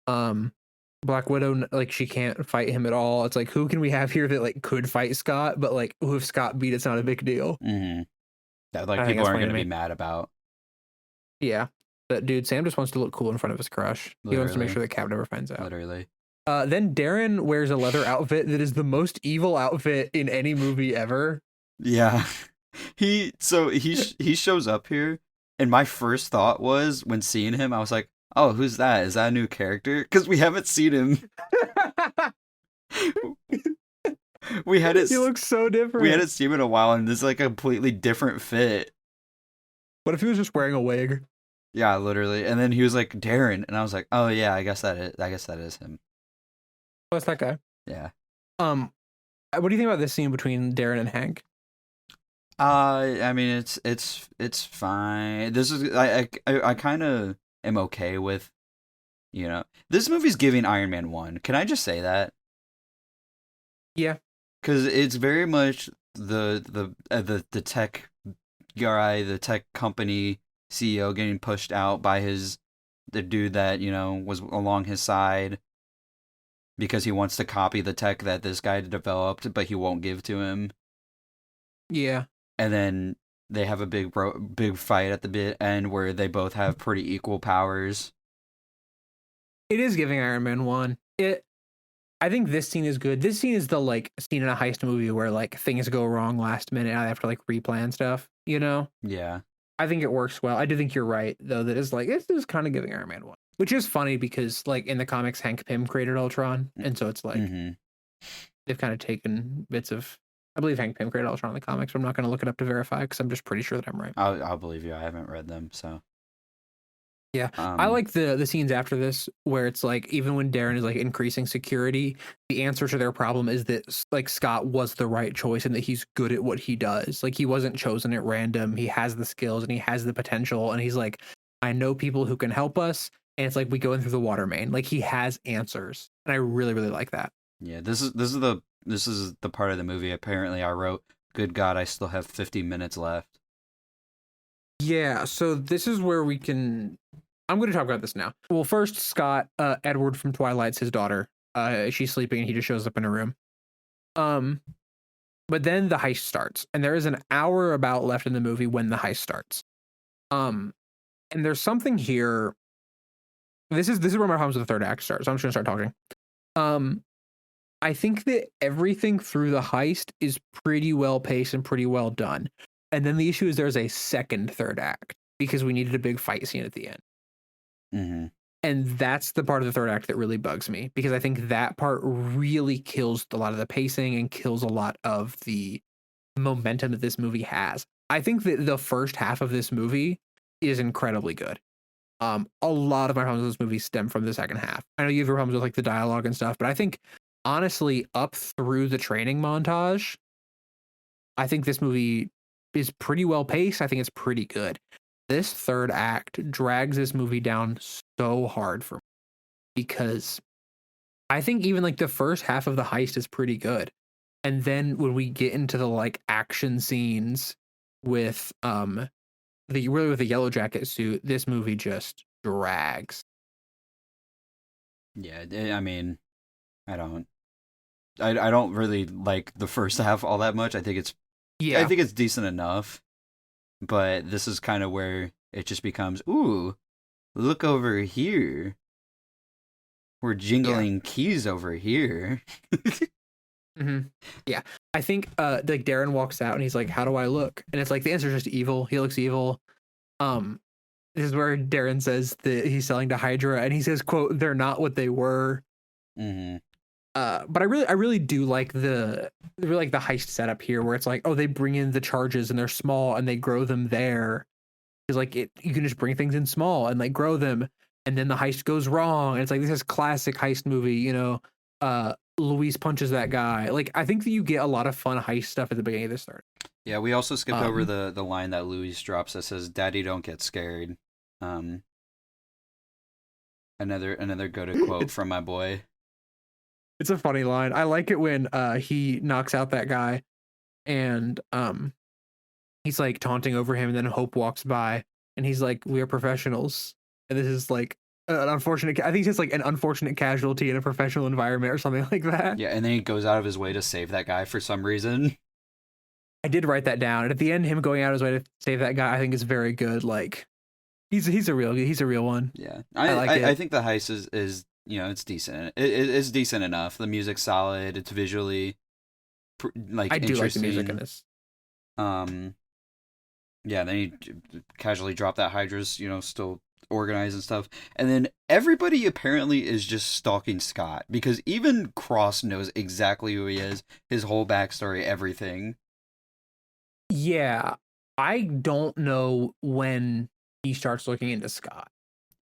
Um, Black Widow, like she can't fight him at all. It's like who can we have here that like could fight Scott, but like who if Scott beat it's not a big deal. Mm-hmm. That like I think people that's aren't funny to gonna be me. mad about. Yeah, but dude, Sam just wants to look cool in front of his crush. He wants to make Literally. sure that Cap never finds out. Literally. Then Darren wears a leather outfit that is the most evil outfit in any movie ever. Yeah. He shows up here, and my first thought was when seeing him, I was like, "Oh, who's that? Is that a new character?" Because we haven't seen him. We had it. He looks so different. We hadn't seen him in a while, and this is like a completely different fit. What if he was just wearing a wig? Yeah, literally. And then he was like Darren, and I was like, "Oh yeah, I guess that is him." What's that guy? Yeah. What do you think about this scene between Darren and Hank? I mean, it's fine. This is I kind of am okay with, this movie's giving Iron Man 1. Can I just say that? Yeah, Because it's very much the tech guy, the tech company CEO getting pushed out by the dude that was along his side because he wants to copy the tech that this guy developed, but he won't give to him. yeah. And then they have a big fight at the end where they both have pretty equal powers. It is giving Iron Man 1. I think this scene is good. This scene is the like scene in a heist movie where like things go wrong last minute and I have to like replan stuff, you know? Yeah. I think it works well. I do think you're right though that is like this is kind of giving Iron Man 1. Which is funny because like in the comics Hank Pym created Ultron and so it's like Mm-hmm. they've kind of taken bits of I believe Hank Pym created Ultron in the comics, but I'm not going to look it up to verify because I'm just pretty sure that I'm right. I'll believe you. I haven't read them, so. Yeah, I like the scenes after this where it's like even when Darren is like increasing security, the answer to their problem is that like Scott was the right choice and that he's good at what he does. Like he wasn't chosen at random. He has the skills and he has the potential. And he's like, I know people who can help us. And it's like we go in through the water main. Like he has answers, and I really really like that. Yeah, this is the part of the movie. Apparently, I wrote, "Good God, I still have 50 minutes left." Yeah, so this is where we can. I'm going to talk about this now. Well, first, Scott, Edward from Twilight's his daughter. She's sleeping, and he just shows up in her room. But then the heist starts, and there is an hour about left in the movie when the heist starts. And there's something here. This is where my problems with the third act start. So I'm just gonna start talking. I think that everything through the heist is pretty well paced and pretty well done. And then the issue is there's a second third act because we needed a big fight scene at the end. Mm-hmm. And that's the part of the third act that really bugs me because I think that part really kills a lot of the pacing and kills a lot of the momentum that this movie has. I think that the first half of this movie is incredibly good. A lot of my problems with this movie stem from the second half. I know you have your problems with like the dialogue and stuff, but I think honestly, up through the training montage, I think this movie is pretty well paced. I think it's pretty good. This third act drags this movie down so hard for me because I think even like the first half of the heist is pretty good. And then when we get into the like action scenes with with the yellow jacket suit, this movie just drags. Yeah, I mean, I don't, I don't really like the first half all that much. I think Yeah. it's decent enough, but this is kind of where it just becomes, ooh, look over here. We're jingling keys over here. Mm-hmm. Yeah, I think like Darren walks out and he's like, "How do I look?" And it's like the answer is just evil. He looks evil. This is where Darren says that he's selling to Hydra, and he says, "quote They're not what they were." Mm-hmm. But I really do like the heist setup here, where it's like, oh, they bring in the charges and they're small and they grow them there. Because like you can just bring things in small and like grow them, and then the heist goes wrong. And it's like this is classic heist movie, you know. Luis punches that guy. Like I think that you get a lot of fun heist stuff at the beginning of this story. Yeah, we also skipped over the line that Luis drops that says, "Daddy, don't get scared." Another go-to quote from my boy. It's a funny line. I like it when he knocks out that guy, and he's like taunting over him, and then Hope walks by, and he's like, "We are professionals," and this is like an unfortunate. I think he says like an unfortunate casualty in a professional environment or something like that. Yeah, and then he goes out of his way to save that guy for some reason. I did write that down, and at the end, him going out of his way to save that guy, I think is very good. Like, he's a real one. Yeah, I think the heist is it's decent. It's decent enough. The music's solid. It's visually like I do like the interesting. music in this. Yeah, then he casually dropped that Hydra's, still organized and stuff. And then everybody apparently is just stalking Scott because even Cross knows exactly who he is, his whole backstory, everything. Yeah, I don't know when he starts looking into Scott.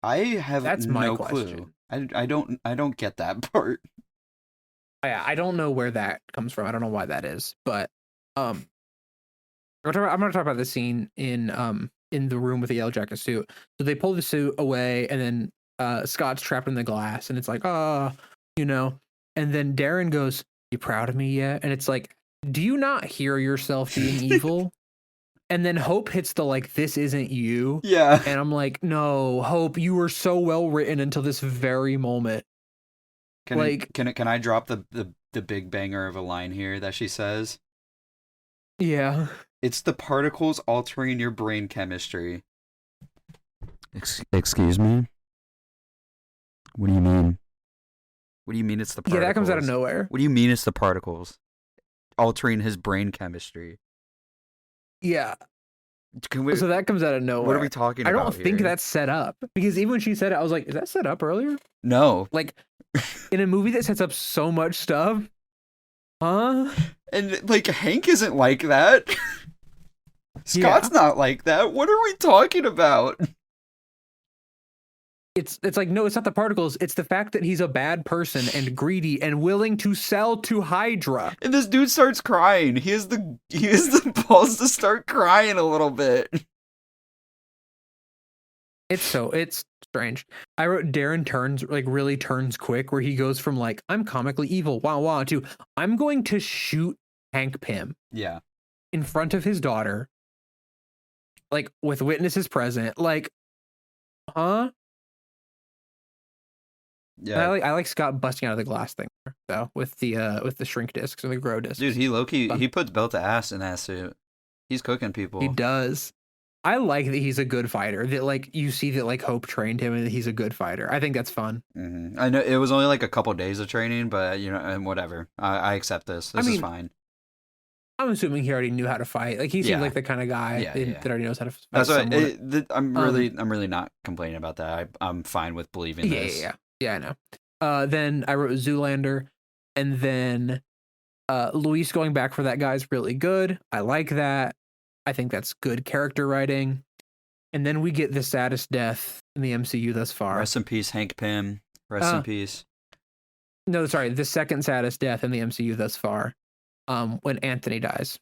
I have That's no my clue. question. I don't get that part. I don't know where that comes from. I don't know why that is, but I'm gonna talk about the scene in the room with the yellow jacket suit. So they pull the suit away, and then Scott's trapped in the glass, and it's like, and then Darren goes, "You proud of me yet?" And it's like, do you not hear yourself being evil? And then Hope hits the like, "This isn't you." Yeah. And I'm like, no, Hope, you were so well written until this very moment. Can I drop the big banger of a line here that she says? Yeah. It's the particles altering your brain chemistry. Excuse me? What do you mean? What do you mean it's the particles? Yeah, that comes out of nowhere. What do you mean it's the particles altering his brain chemistry? Yeah. So that comes out of nowhere. What are we talking about? I don't think that's set up, because even when she said it, I was like, is that set up earlier? No. Like, in a movie that sets up so much stuff? Huh? And, like, Hank isn't like that. Scott's not like that. What are we talking about? It's like, no, it's not the particles. It's the fact that he's a bad person and greedy and willing to sell to Hydra. And this dude starts crying. He has the balls to start crying a little bit. It's strange. I wrote Darren really turns quick, where he goes from like, I'm comically evil, wow, to I'm going to shoot Hank Pym. Yeah. In front of his daughter. Like, with witnesses present. Like, huh? Yeah. I like Scott busting out of the glass thing though, with the shrink discs or the grow discs. Dude, he low-key, he puts belt to ass in that suit. He's cooking people. He does. I like that he's a good fighter. That like you see that like Hope trained him and that he's a good fighter. I think that's fun. Mm-hmm. I know it was only like a couple days of training, but and whatever. I accept this. This is fine. I'm assuming he already knew how to fight. Like he seems like the kind of guy that already knows how to fight. That's why I'm really not complaining about that. I'm fine with believing this. Yeah, I know. Then I wrote Zoolander, and then Luis going back for that guy's really good. I like that. I think that's good character writing. And then we get the saddest death in the MCU thus far. Rest in peace, Hank Pym. Rest in peace. No, sorry, the second saddest death in the MCU thus far. When Anthony dies.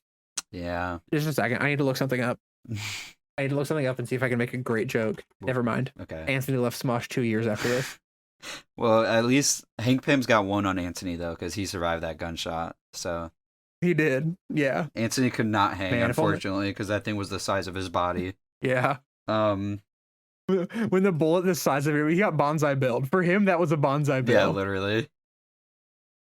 Yeah. Just a second. I need to look something up. I need to look something up and see if I can make a great joke. Never mind. Okay. Anthony left Smosh 2 years after this. Well, at least Hank Pym's got one on Anthony, though, because he survived that gunshot. So he did. Yeah. Anthony could not hang, unfortunately, because that thing was the size of his body. Yeah. Um, When the bullet the size of it, he got bonsai build. For him, that was a bonsai yeah, build. literally.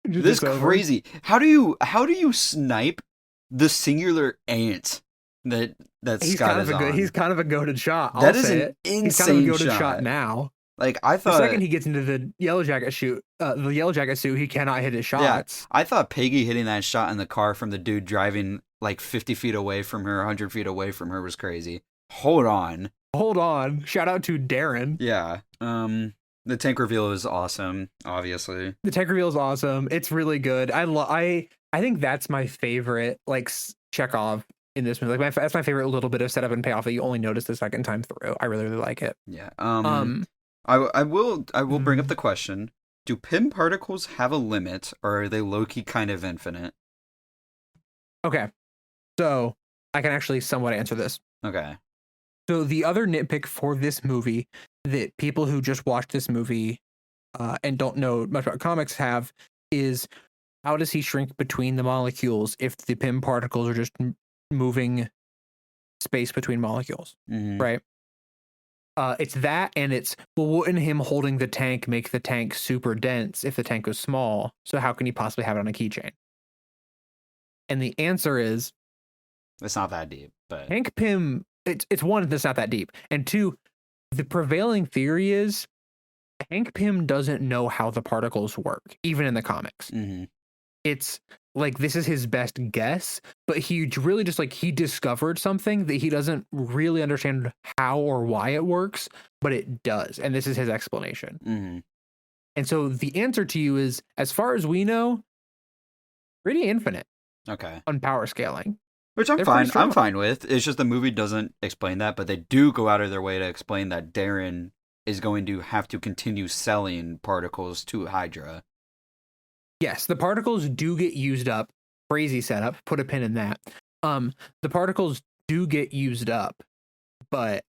This It's over. crazy. How do you snipe the singular ant that Scott is He's on? kind of a goated shot. I'll That is say an it. He's kind of a insane goated shot shot. now. Like I The thought, second he gets into the yellow jacket suit, he cannot hit his yeah, shots. I thought Peggy hitting that shot in the car from the dude driving like 50 feet away from her, 100 feet away from her was crazy. Hold on. Hold on. Shout out to Darren. Yeah. The tank reveal is awesome, obviously. The tech reveal is awesome. It's really good. I think that's my favorite like Chekhov in this movie. Like that's my favorite little bit of setup and payoff that you only notice the second time through. I really really like it. Yeah. Um. I will bring up the question: do Pym particles have a limit, or are they low-key kind of infinite? Okay. So I can actually somewhat answer this. Okay. So the other nitpick for this movie that people who just watched this movie and don't know much about comics have is how does he shrink between the molecules if the Pym particles are just moving space between molecules, Mm-hmm. right? It's that, and it's well, wouldn't him holding the tank make the tank super dense if the tank was small? So how can he possibly have it on a keychain? And the answer is It's not that deep, but Hank Pym. It's one that's not that deep, and two, the prevailing theory is Hank Pym doesn't know how the particles work, even in the comics. mm-hmm. It's like this is his best guess, but he really just like he discovered something that he doesn't really understand how or why it works, but it does, and this is his explanation. Mm-hmm. And so the answer to you is, as far as we know, pretty infinite Okay. on power scaling. Which I'm They're pretty fine. I'm strong. fine with. It's just the movie doesn't explain that, but they do go out of their way to explain that Darren is going to have to continue selling particles to Hydra. Yes, the particles do get used up. Crazy setup. Put a pin in that. The particles do get used up, but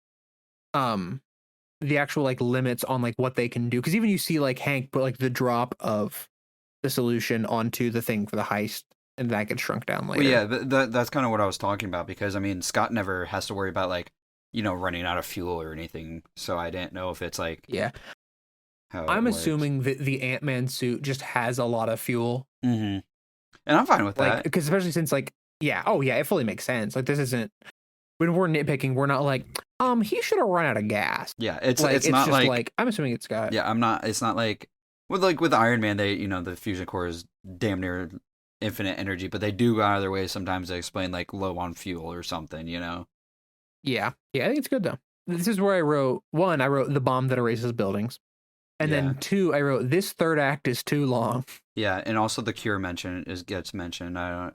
the actual like limits on like what they can do, because even you see like Hank put like the drop of the solution onto the thing for the heist, and that gets shrunk down later. Well, yeah, that's kind of what I was talking about because I mean Scott never has to worry about like running out of fuel or anything, so I didn't know if it's like Yeah. how it I'm works. assuming that the Ant-Man suit just has a lot of fuel. Mm-hmm. And I'm fine with Like, that. because especially since like, yeah, oh yeah, it fully makes sense. Like this isn't when we're nitpicking, we're not like, he should have run out of gas. Yeah, it's Like it's not just like I'm assuming it's got yeah, I'm not. It's not like with Iron Man, they the fusion core is damn near infinite energy, but they do go out of their way sometimes to explain like low on fuel or something. Yeah. Yeah, I think it's good though. This is where I wrote the bomb that erases buildings. And Yeah. then two, I wrote this third act is too long. Yeah, and also the Cure gets mentioned. I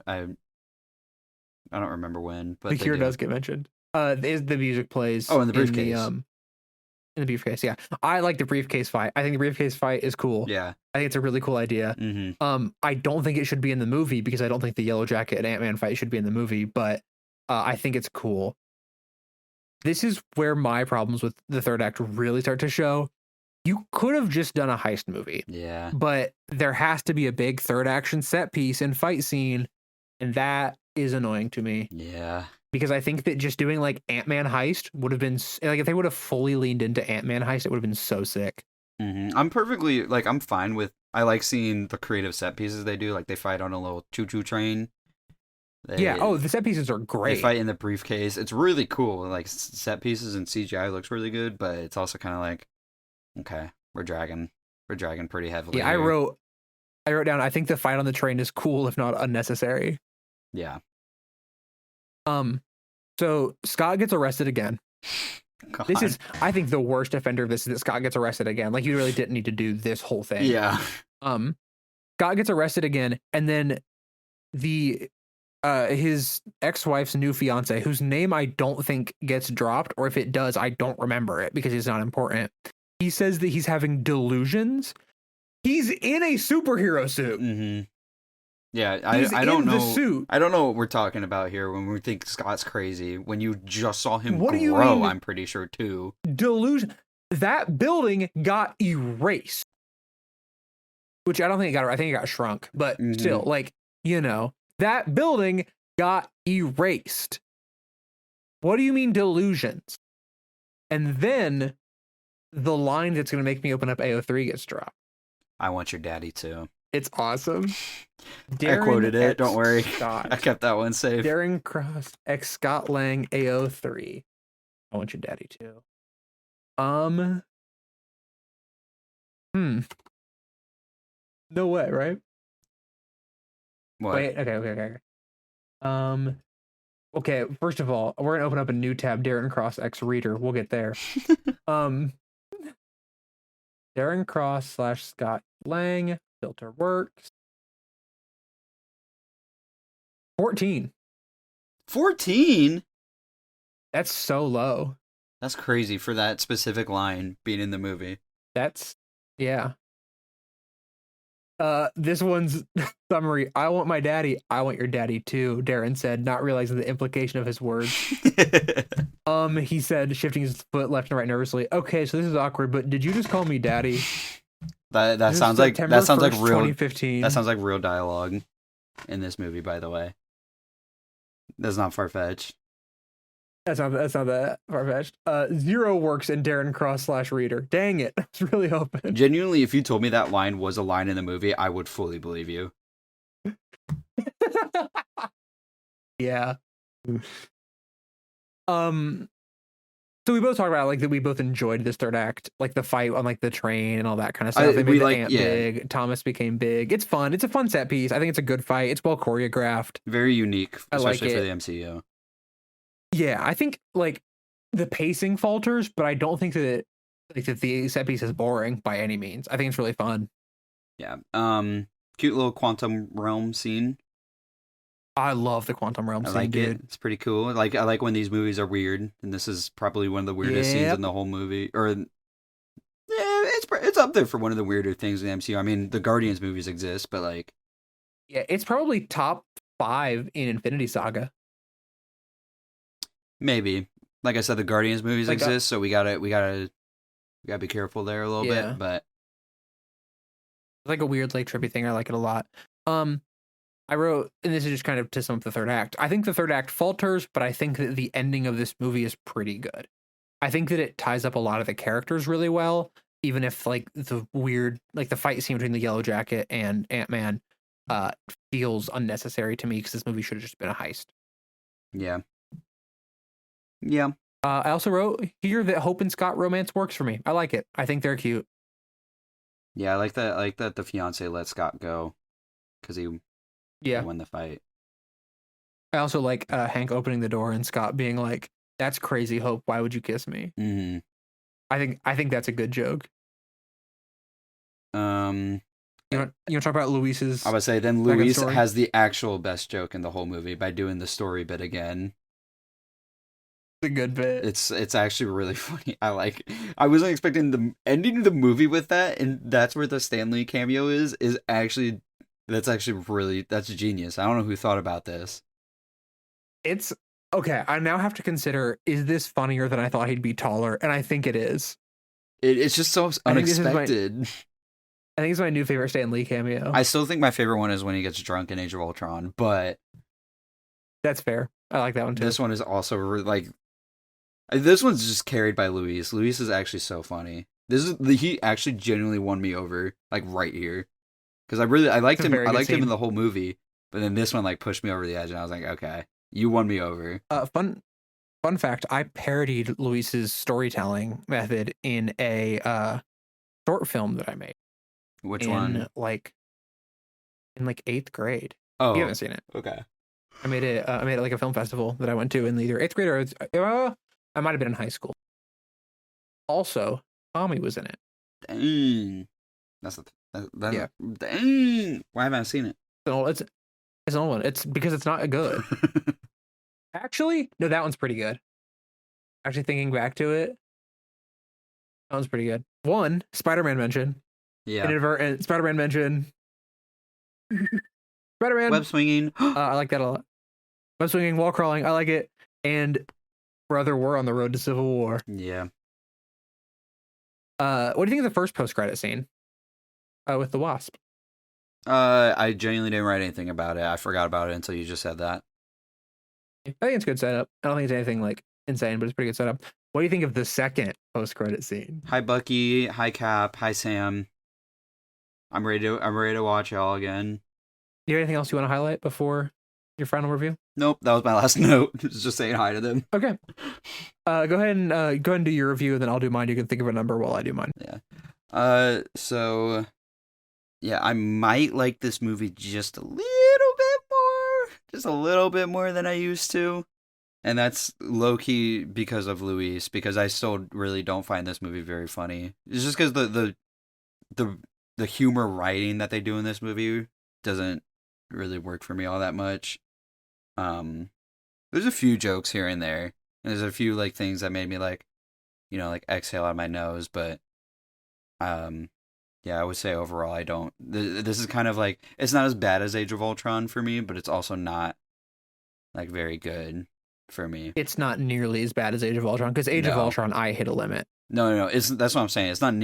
don't remember when, but The they Cure do. does get mentioned. The music plays. Oh, in the briefcase. In the briefcase, yeah. I like the briefcase fight. I think the briefcase fight is cool. Yeah. I think it's a really cool idea. Mm-hmm. I don't think it should be in the movie because I don't think the Yellow Jacket and Ant-Man fight should be in the movie, but I think it's cool. This is where my problems with the third act really start to show. You could have just done a heist movie. Yeah. But there has to be a big third action set piece and fight scene, and that is annoying to me. Yeah. Because I think that just doing like Ant-Man heist would have been like if they would have fully leaned into Ant-Man heist, it would have been so sick. Mm-hmm. I'm fine with. I like seeing the creative set pieces they do. Like they fight on a little choo-choo train. Yeah. Oh, the set pieces are great. They fight in the briefcase. It's really cool. Like set pieces and CGI looks really good, but it's also kind of like, okay, we're dragging pretty heavily. Yeah, here. I wrote down. I think the fight on the train is cool, if not unnecessary. Yeah. So Scott gets arrested again. God. This is, I think, the worst offender of this is that Scott gets arrested again. Like you really didn't need to do this whole thing. Yeah. Scott gets arrested again, and then his ex-wife's new fiance, whose name I don't think gets dropped, or if it does, I don't remember it because it's not important. He says that he's having delusions. He's in a superhero suit. Mm-hmm. Yeah, He's I don't in know. the suit. I don't know what we're talking about here when we think Scott's crazy. When you just saw him What do you grow, mean? I'm pretty sure too. Delusion. That building got erased. Which I don't think it got. I think it got shrunk. But still, like, that building got erased. What do you mean delusions? And then the line that's going to make me open up AO3 gets dropped. I want your daddy too. It's awesome. I Darren quoted it. X. Don't worry. Scott. I kept that one safe. Darren Cross X Scott Lang AO3. I want your daddy too. No way, right? What? Wait, okay. Okay, first of all, we're gonna open up a new tab, Darren Cross X Reader. We'll get there. Darren Cross / Scott Lang. Filter works. 14. 14? That's so low. That's crazy for that specific line being in the movie. That's, yeah. This one's summary. I want my daddy. I want your daddy too, Darren said, not realizing the implication of his words. He said, shifting his foot left and right nervously. Okay, so this is awkward, but did you just call me daddy? That sounds like real 2015. That sounds like real dialogue in this movie, by the way. That's not far-fetched. That's not that far-fetched. 0 works in Darren Cross / Reader. Dang it. I was really hoping. Genuinely, if you told me that line was a line in the movie, I would fully believe you. Yeah. So we both talked about like that we both enjoyed this third act, like the fight on like the train and all that kind of stuff. They made the ant big. Thomas became big. It's fun. It's a fun set piece. I think it's a good fight. It's well choreographed. Very unique, especially like for the MCU. Yeah, I think like the pacing falters, but I don't think that that the set piece is boring by any means. I think it's really fun. Yeah. Cute little quantum realm scene. I love the quantum realm scene, dude. It's pretty cool. Like I like when these movies are weird, and this is probably one of the weirdest scenes in the whole movie. Or yeah, it's up there for one of the weirder things in the MCU. I mean, the Guardians movies exist, but like, yeah, it's probably top 5 in Infinity Saga. Maybe. Like I said, the Guardians movies exist, so we gotta be careful there a little bit. But it's like a weird, like trippy thing. I like it a lot. I wrote, and this is just kind of to sum up the third act. I think the third act falters, but I think that the ending of this movie is pretty good. I think that it ties up a lot of the characters really well, even if like the weird, like the fight scene between the Yellow Jacket and Ant-Man feels unnecessary to me because this movie should have just been a heist. Yeah. Yeah. I also wrote here that Hope and Scott romance works for me. I like it. I think they're cute. Yeah, I like that. I like that the fiance let Scott go because he won the fight. I also like Hank opening the door and Scott being like, "That's crazy, Hope. Why would you kiss me?" Mm-hmm. I think that's a good joke. You want to talk about Luis's? I would say then Luis has the actual best joke in the whole movie by doing the story bit again. A good bit. It's actually really funny. I wasn't expecting the ending of the movie with that, and that's where the Stan Lee cameo is actually that's genius. I don't know who thought about this. It's okay. I now have to consider, is this funnier than I thought he'd be taller? And I think it is. It's just so unexpected. I think it's my new favorite Stan Lee cameo. I still think my favorite one is when he gets drunk in Age of Ultron, but that's fair. I like that one too. This one is also like, this one's just carried by Luis. Luis is actually so funny. He actually genuinely won me over, like right here, because I liked him. I liked him in the whole movie, but then this one like pushed me over the edge, and I was like, okay, you won me over. Fun fact: I parodied Luis's storytelling method in a short film that I made. Which one? In 8th grade. Oh, you haven't seen it. Okay. I made it like a film festival that I went to in either 8th grade or I might have been in high school. Also, Tommy was in it. Dang. Yeah. Dang. Why haven't I seen it? It's an old one. It's because it's not good. Actually, no, that one's pretty good. Actually, thinking back to it, that one's pretty good. One, Spider-Man mention. Yeah. Inadvertent Spider-Man mention. Spider-Man. Web swinging. I like that a lot. Web swinging, wall crawling. I like it. And brother, we're on the road to Civil War. Yeah. What do you think of the first post-credit scene with the Wasp? I genuinely didn't write anything about it. I forgot about it until you just said that. I think it's a good setup. I don't think it's anything like insane, but it's pretty good setup. What do you think of the second post-credit scene? Hi Bucky, hi Cap, hi Sam. I'm ready to watch y'all again. Do you have anything else you want to highlight before your final review? Nope, that was my last note. Just saying hi to them. Okay. Go ahead and do your review, and then I'll do mine. You can think of a number while I do mine. Yeah. So yeah, I might like this movie just a little bit more than I used to. And that's low key because of Luis, because I still really don't find this movie very funny. It's just because the humor writing that they do in this movie doesn't really work for me all that much. There's a few jokes here and there. And there's a few like things that made me like, like exhale out my nose, but yeah, I would say overall I don't. This is kind of like, it's not as bad as Age of Ultron for me, but it's also not like very good for me. It's not nearly as bad as Age of Ultron, because Age of No. Ultron, I hit a limit. No. That's what I'm saying. It's not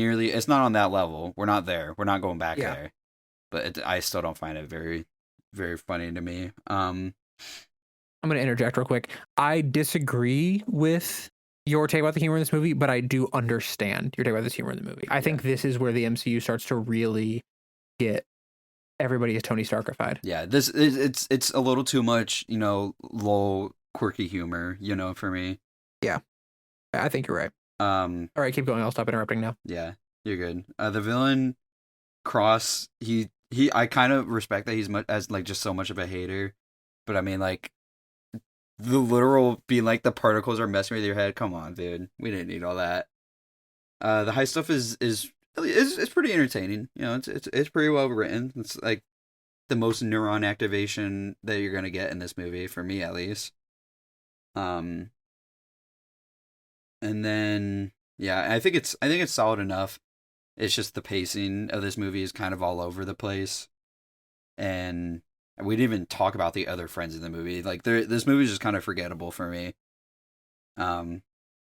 on that level. We're not there. We're not going back there. But I still don't find it very, very funny to me. I'm going to interject real quick. I disagree with your take about the humor in this movie, but I do understand your take about this humor in the movie. I think this is where the MCU starts to really get everybody as Tony Starkified. Yeah, it's a little too much, low quirky humor, for me. Yeah, I think you're right. All right, keep going. I'll stop interrupting now. Yeah, you're good. The villain Cross, I kind of respect that he's just so much of a hater, but I mean like the literal being like the particles are messing with your head. Come on, dude. We didn't need all that. The high stuff is pretty entertaining. It's pretty well written. It's like the most neuron activation that you're gonna get in this movie, for me at least. And then yeah, I think it's solid enough. It's just the pacing of this movie is kind of all over the place, and we didn't even talk about the other friends in the movie. Like this movie is just kind of forgettable for me. And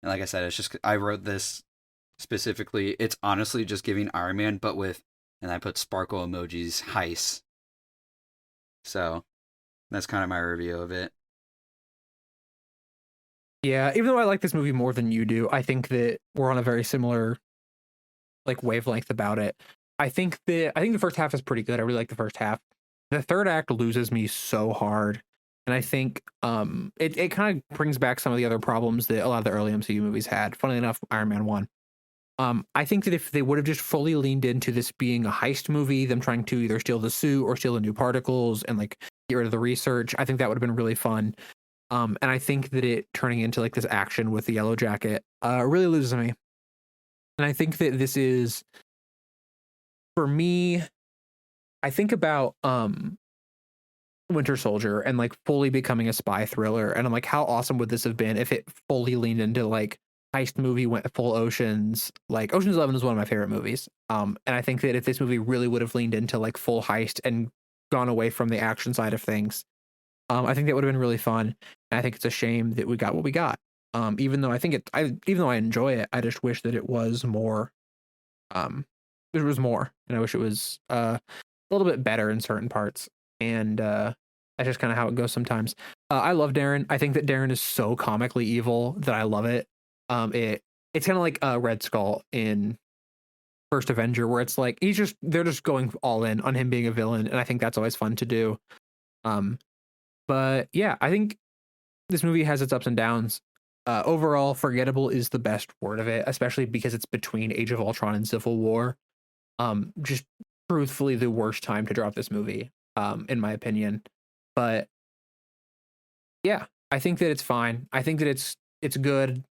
like I said, it's just I wrote this specifically. It's honestly just giving Iron Man, but with, and I put sparkle emojis, heist. So that's kind of my review of it. Yeah, even though I like this movie more than you do, I think that we're on a very similar like wavelength about it. I think the first half is pretty good. I really like the first half. The third act loses me so hard. And I think it kind of brings back some of the other problems that a lot of the early MCU movies had. Funnily enough, Iron Man 1. I think that if they would have just fully leaned into this being a heist movie, them trying to either steal the suit or steal the new particles and like get rid of the research, I think that would have been really fun. And I think that it turning into like this action with the Yellow Jacket really loses me. And I think that this is, for me, I think about Winter Soldier and like fully becoming a spy thriller, and I'm like, how awesome would this have been if it fully leaned into like heist movie, went full Oceans. Like Ocean's 11 is one of my favorite movies. And I think that if this movie really would have leaned into like full heist and gone away from the action side of things, I think that would have been really fun. And I think it's a shame that we got what we got. Even though even though I enjoy it, I just wish that it was more. There was more, and I wish it was a little bit better in certain parts. And that's just kind of how it goes sometimes. I love Darren. I think that Darren is so comically evil that I love it. It's kind of like Red Skull in First Avenger, where it's like they're just going all in on him being a villain, and I think that's always fun to do. But yeah, I think this movie has its ups and downs. Overall, forgettable is the best word of it, especially because it's between Age of Ultron and Civil War. Just truthfully the worst time to drop this movie, in my opinion. But yeah, I think that it's fine. I think that it's good.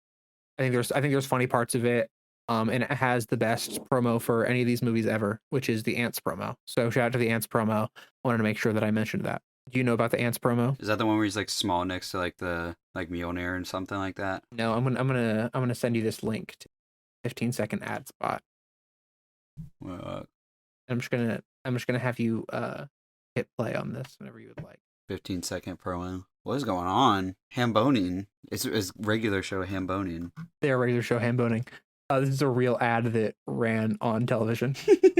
I think there's funny parts of it. And it has the best promo for any of these movies ever, which is the Ants promo. So shout out to the Ants promo. I wanted to make sure that I mentioned that. Do you know about the Ants promo? Is that the one where he's like small next to like the like Mjolnir and something like that? No, I'm gonna send you this link to 15-second ad spot. I'm just gonna have you hit play on this whenever you would like. 15-second promo. What is going on? Hamboning. It's regular show Hamboning. Their regular show Hamboning. This is a real ad that ran on television. It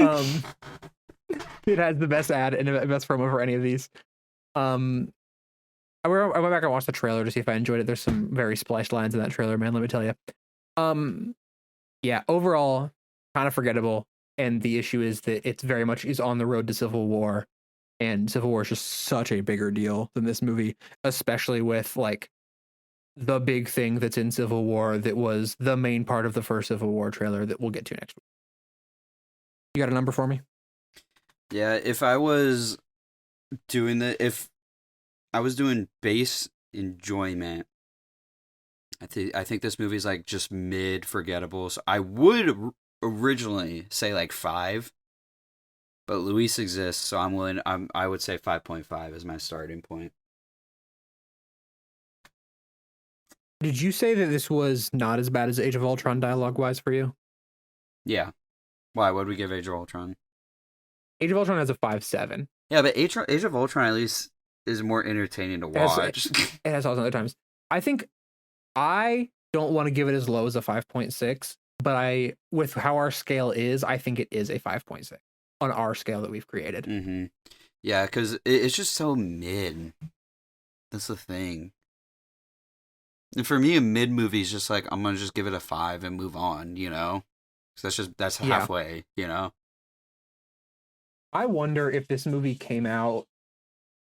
has the best ad and the best promo for any of these. I went back and watched the trailer to see if I enjoyed it. There's some very spliced lines in that trailer, man. Let me tell you. Um, yeah, overall, kind of forgettable. And the issue is that it's very much is on the road to Civil War, and Civil War is just such a bigger deal than this movie, especially with like the big thing that's in Civil War that was the main part of the first Civil War trailer that we'll get to next week. You got a number for me? Yeah, if I was if I was doing base enjoyment, I think this movie's like just mid forgettable. So I would originally say like 5, but Luis exists, so I would say 5.5 is my starting point. Did you say that this was not as bad as Age of Ultron dialogue wise for you? Yeah. Why? What would we give Age of Ultron? Age of Ultron has a 5.7. Yeah, but Age of Ultron at least is more entertaining to watch. It has all other times. I think I don't want to give it as low as a 5.6, but with how our scale is, I think it is a 5.6 on our scale that we've created. Mm-hmm. Yeah, because it's just so mid. That's the thing. And for me, a mid movie is just like, I'm going to just give it a 5 and move on, you know? So that's halfway, you know? I wonder if this movie came out.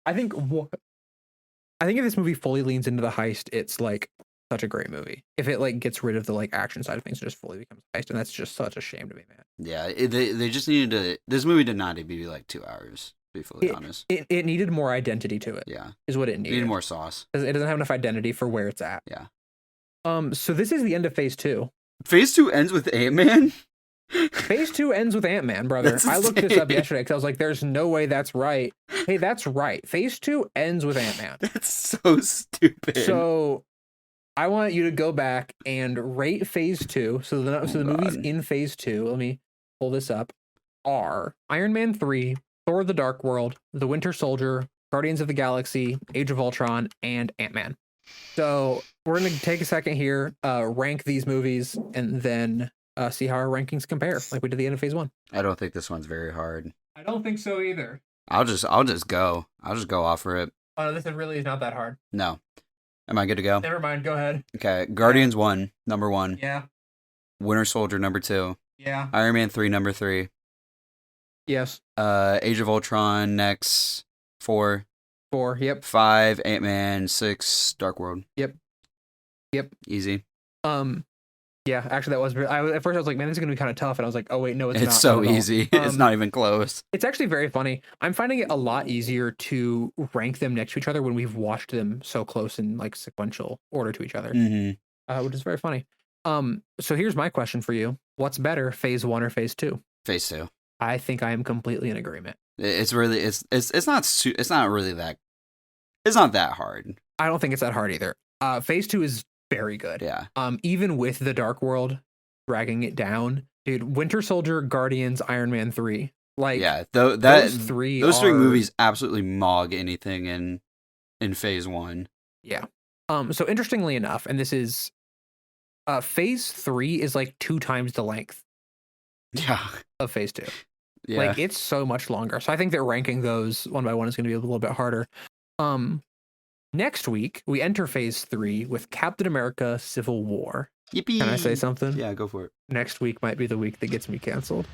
I think if this movie fully leans into the heist, it's like such a great movie. If it like gets rid of the like action side of things and just fully becomes a heist, and that's just such a shame to me, man. Yeah, they just needed to. This movie did not need to be like 2 hours. To be fully honest, it needed more identity to it. Yeah, is what it needed. It needed more sauce. It doesn't have enough identity for where it's at. Yeah. So this is the end of Phase 2. Phase 2 ends with Ant-Man? Phase 2 ends with Ant-Man, brother. I looked this up yesterday because I was like, there's no way that's right. Hey, that's right. Phase 2 ends with Ant-Man. That's so stupid. So I want you to go back and rate Phase 2. So the movies in Phase 2, let me pull this up, are Iron Man 3, Thor the Dark World, The Winter Soldier, Guardians of the Galaxy, Age of Ultron, and Ant-Man. So we're going to take a second here, rank these movies, and then see how our rankings compare, like we did at the end of Phase 1. I don't think this one's very hard. I don't think so either. I'll just go. I'll just go off for it. Oh, no, this really is not that hard. No. Am I good to go? Never mind. Go ahead. Okay. Guardians 1, number 1. Yeah. Winter Soldier, number 2. Yeah. Iron Man 3, number 3. Yes. Age of Ultron, next 4. 4, yep. 5, Ant-Man, 6, Dark World. Yep. Easy. Yeah, actually that was at first I was like, man, this is gonna be kind of tough, and I was like, oh wait, no, it's not. It's so easy. It's not even close. It's actually very funny. I'm finding it a lot easier to rank them next to each other when we've watched them so close in like sequential order to each other, which is very funny. So here's my question for you: what's better, Phase 1 or Phase 2? Phase 2. I think I am completely in agreement. It's really it's not really that. It's not that hard. I don't think it's that hard either. Phase 2 is very good. Yeah. Even with the Dark World dragging it down, dude. Winter Soldier, Guardians, Iron Man 3. Like, yeah, those three movies absolutely mog anything in Phase 1. Yeah. So interestingly enough, and this is Phase 3 is like 2 times the length. Yeah. Of Phase 2. Yeah. Like, it's so much longer. So I think that ranking those one by one is going to be a little bit harder. Next week, we enter Phase 3 with Captain America Civil War. Yippee! Can I say something? Yeah, go for it. Next week might be the week that gets me canceled.